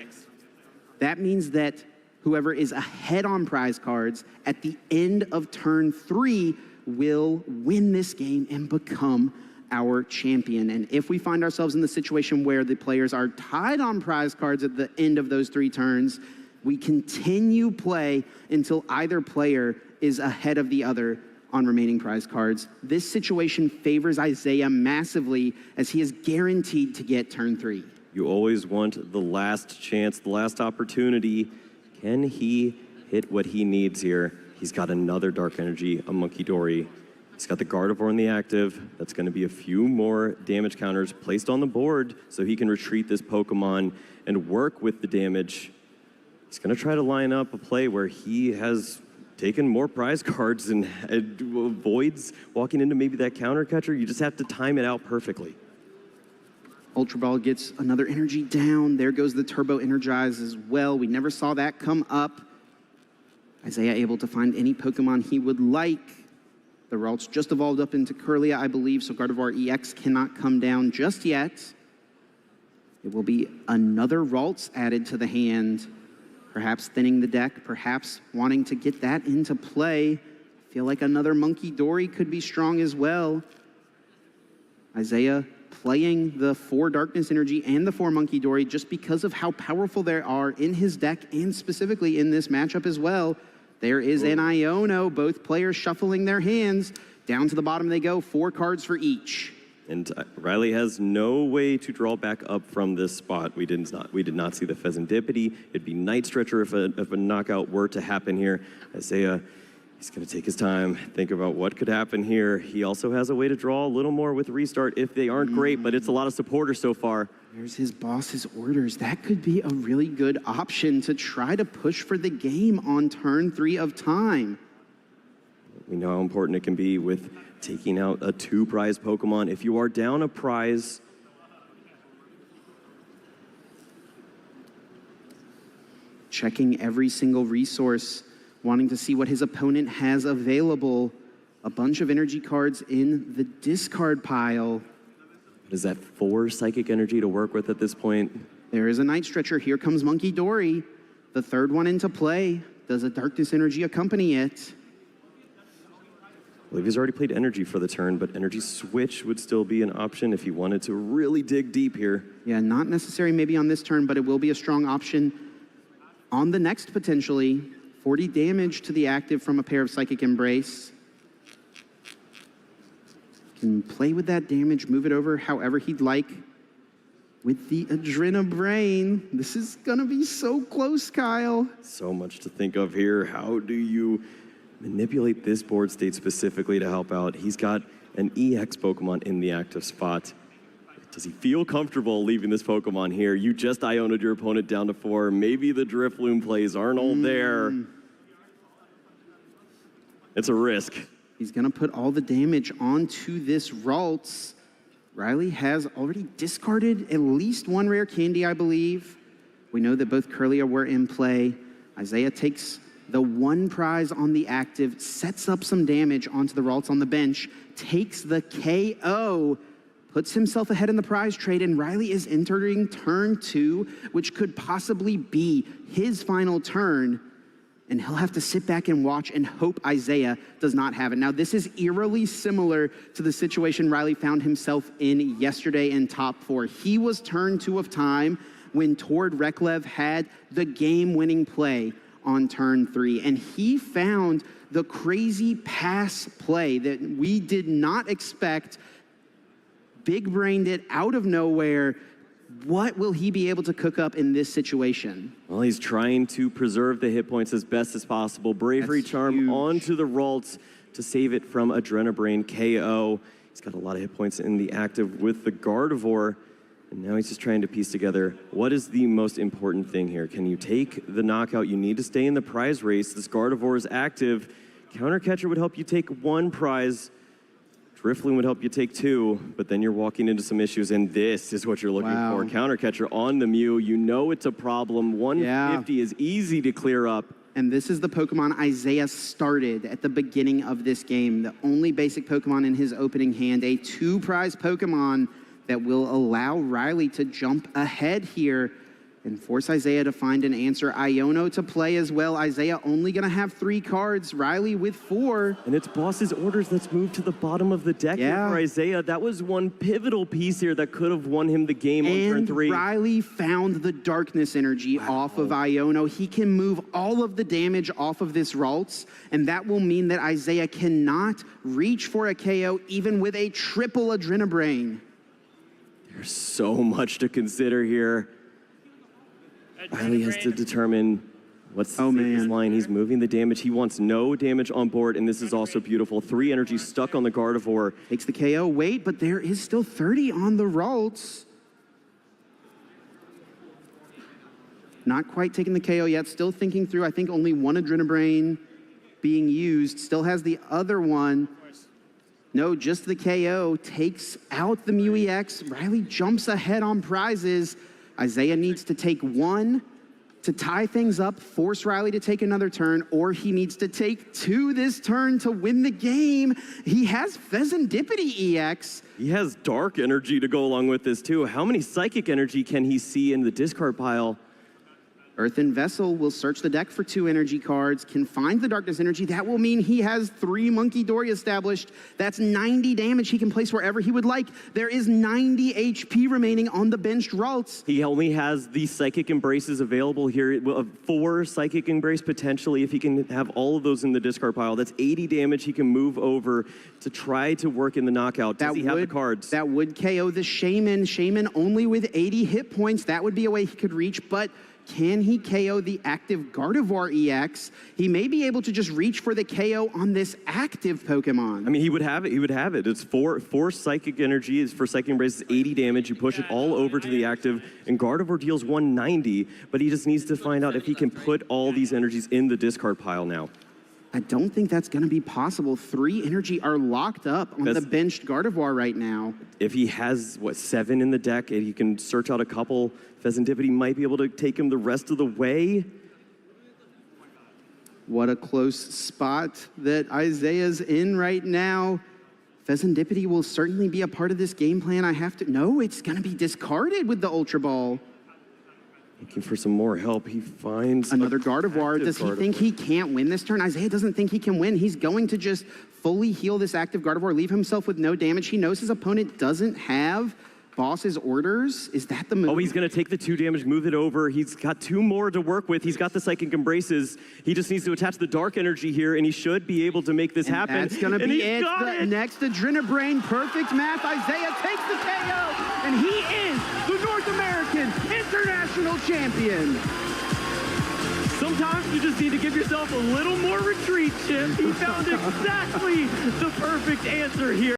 [SPEAKER 1] that means that whoever is ahead on prize cards at the end of turn 3 will win this game and become our champion. And if we find ourselves in the situation where the players are tied on prize cards at the end of those 3 turns, we continue play until either player is ahead of the other on remaining prize cards. This situation favors Isaiah massively as he is guaranteed to get turn 3.
[SPEAKER 2] You always want the last chance, the last opportunity. Can he hit what he needs here? He's got another Dark Energy, a Monkey Dory. He's got the Gardevoir in the active. That's going to be a few more damage counters placed on the board so he can retreat this Pokemon and work with the damage. He's going to try to line up a play where he has taken more prize cards and avoids walking into maybe that counter catcher. You just have to time it out perfectly.
[SPEAKER 1] Ultra Ball gets another energy down. There goes the Turbo Energize as well. We never saw that come up. Isaiah able to find any Pokemon he would like. The Ralts just evolved up into Kirlia, I believe, so Gardevoir EX cannot come down just yet. It will be another Ralts added to the hand. Perhaps thinning the deck, perhaps wanting to get that into play. I feel like another Monkey Dory could be strong as well. Isaiah playing the 4 Darkness Energy and the 4 Monkey Dory just because of how powerful they are in his deck and specifically in this matchup as well. There is an Iono, both players shuffling their hands. Down to the bottom they go, 4 cards for each.
[SPEAKER 2] And Riley has no way to draw back up from this spot. We did not see the Pheasantipity. It'd be Night Stretcher if a knockout were to happen here. Isaiah, he's going to take his time, think about what could happen here. He also has a way to draw a little more with Restart if they aren't great, but it's a lot of supporters so far.
[SPEAKER 1] There's his boss's orders. That could be a really good option to try to push for the game on turn 3 of time.
[SPEAKER 2] We know how important it can be with taking out a 2 prize Pokemon. If you are down a prize,
[SPEAKER 1] checking every single resource, wanting to see what his opponent has available. A bunch of energy cards in the discard pile.
[SPEAKER 2] Is that 4 Psychic Energy to work with at this point?
[SPEAKER 1] There is a Night Stretcher. Here comes Monkey Dory. The 3rd one into play. Does a Darkness Energy accompany it?
[SPEAKER 2] I believe he's already played Energy for the turn, but Energy Switch would still be an option if he wanted to really dig deep here.
[SPEAKER 1] Yeah, not necessary maybe on this turn, but it will be a strong option on the next potentially. 40 damage to the active from a pair of Psychic Embrace. Can play with that damage, move it over however he'd like. with the Adrenabrain. This is gonna be so close, Kyle.
[SPEAKER 2] So much to think of here. How do you manipulate this board state specifically to help out? He's got an EX Pokemon in the active spot. Does he feel comfortable leaving this Pokemon here? You just Iono'd your opponent down to 4. Maybe the Drifloon plays aren't all there. It's a risk.
[SPEAKER 1] He's gonna put all the damage onto this Ralts. Riley has already discarded at least one rare candy, I believe. We know that both Curlia were in play. Isaiah takes the one prize on the active, sets up some damage onto the Ralts on the bench, takes the KO, puts himself ahead in the prize trade, and Riley is entering turn 2, which could possibly be his final turn. And he'll have to sit back and watch and hope Isaiah does not have it. Now, this is eerily similar to the situation Riley found himself in yesterday in top 4. He was turn 2 of time when Tord Reklev had the game-winning play on turn 3. And he found the crazy pass play that we did not expect, big-brained it out of nowhere. What will he be able to cook up in this situation?
[SPEAKER 2] Well, he's trying to preserve the hit points as best as possible. Bravery
[SPEAKER 1] That's
[SPEAKER 2] Charm
[SPEAKER 1] huge.
[SPEAKER 2] onto the Ralts to save it from Adrenabrain KO. He's got a lot of hit points in the active with the Gardevoir. And now he's just trying to piece together what is the most important thing here. Can you take the knockout? You need to stay in the prize race. This Gardevoir is active. Counter Catcher would help you take 1 prize. Drifloon would help you take 2, but then you're walking into some issues, and this is what you're looking for. Counter Catcher on the Mew. You know it's a problem. 150 is easy to clear up.
[SPEAKER 1] And this is the Pokemon Isaiah started at the beginning of this game. The only basic Pokemon in his opening hand, a 2-prize Pokemon that will allow Riley to jump ahead here and force Isaiah to find an answer. Iono to play as well. Isaiah only going to have 3 cards. Riley with 4.
[SPEAKER 2] And it's Boss's Orders that's moved to the bottom of the deck here for Isaiah. That was one pivotal piece here that could have won him the game on turn 3.
[SPEAKER 1] Riley found the Darkness Energy off of Iono. He can move all of the damage off of this Ralts, and that will mean that Isaiah cannot reach for a KO even with a triple Adrenabrain.
[SPEAKER 2] There's so much to consider here. Riley has to determine what's the safest line. He's moving the damage. He wants no damage on board, and this is also beautiful. 3 energy stuck on the Gardevoir.
[SPEAKER 1] Takes the KO. Wait, but there is still 30 on the Ralts. Not quite taking the KO yet. Still thinking through. I think only 1 Adrenabrain being used. Still has the other one. No, just the KO. Takes out the Mew EX. Riley jumps ahead on prizes. Isaiah needs to take 1 to tie things up, force Riley to take another turn, or he needs to take 2 this turn to win the game. He has Pheasantipity EX.
[SPEAKER 2] He has Dark Energy to go along with this too. How many Psychic Energy can he see in the discard pile?
[SPEAKER 1] Earthen Vessel will search the deck for 2 energy cards, can find the Darkness Energy. That will mean he has 3 Monkey Dory established. That's 90 damage he can place wherever he would like. There is 90 HP remaining on the benched Ralts.
[SPEAKER 2] He only has the Psychic Embraces available here. 4 Psychic Embrace potentially if he can have all of those in the discard pile. That's 80 damage he can move over to try to work in the knockout. Does he have the cards?
[SPEAKER 1] That would KO the Shaman. Shaman only with 80 hit points. That would be a way he could reach, but can he KO the active Gardevoir EX? He may be able to just reach for the KO on this active Pokemon.
[SPEAKER 2] I mean, he would have it. He would have it. It's 4 Psychic Energy is for Psychic Embrace, 80 damage. You push it all over to the active, and Gardevoir deals 190, but he just needs to find out if he can put all these energies in the discard pile now.
[SPEAKER 1] I don't think that's going to be possible. 3 energy are locked up on the benched Gardevoir right now.
[SPEAKER 2] If he has, 7 in the deck, and he can search out a couple, Pheasantipity might be able to take him the rest of the way.
[SPEAKER 1] What a close spot that Isaiah's in right now. Pheasantipity will certainly be a part of this game plan. No, it's going to be discarded with the Ultra Ball.
[SPEAKER 2] Looking for some more help. He finds
[SPEAKER 1] another Gardevoir. Does he think he can't win this turn? Isaiah doesn't think he can win. He's going to just fully heal this active Gardevoir, leave himself with no damage. He knows his opponent doesn't have boss's orders? Is that the move?
[SPEAKER 2] Oh, he's going to take the 2 damage, move it over. He's got 2 more to work with. He's got the Psychic Embraces. He just needs to attach the Dark Energy here, and he should be able to make this happen.
[SPEAKER 1] That's going to
[SPEAKER 2] and
[SPEAKER 1] be
[SPEAKER 2] he's
[SPEAKER 1] it.
[SPEAKER 2] got
[SPEAKER 1] The next Adrenabrain, perfect math. Isaiah takes the KO, and he is the North American International Champion.
[SPEAKER 2] Sometimes you just need to give yourself a little more retreat, Chip. He found exactly the perfect answer here.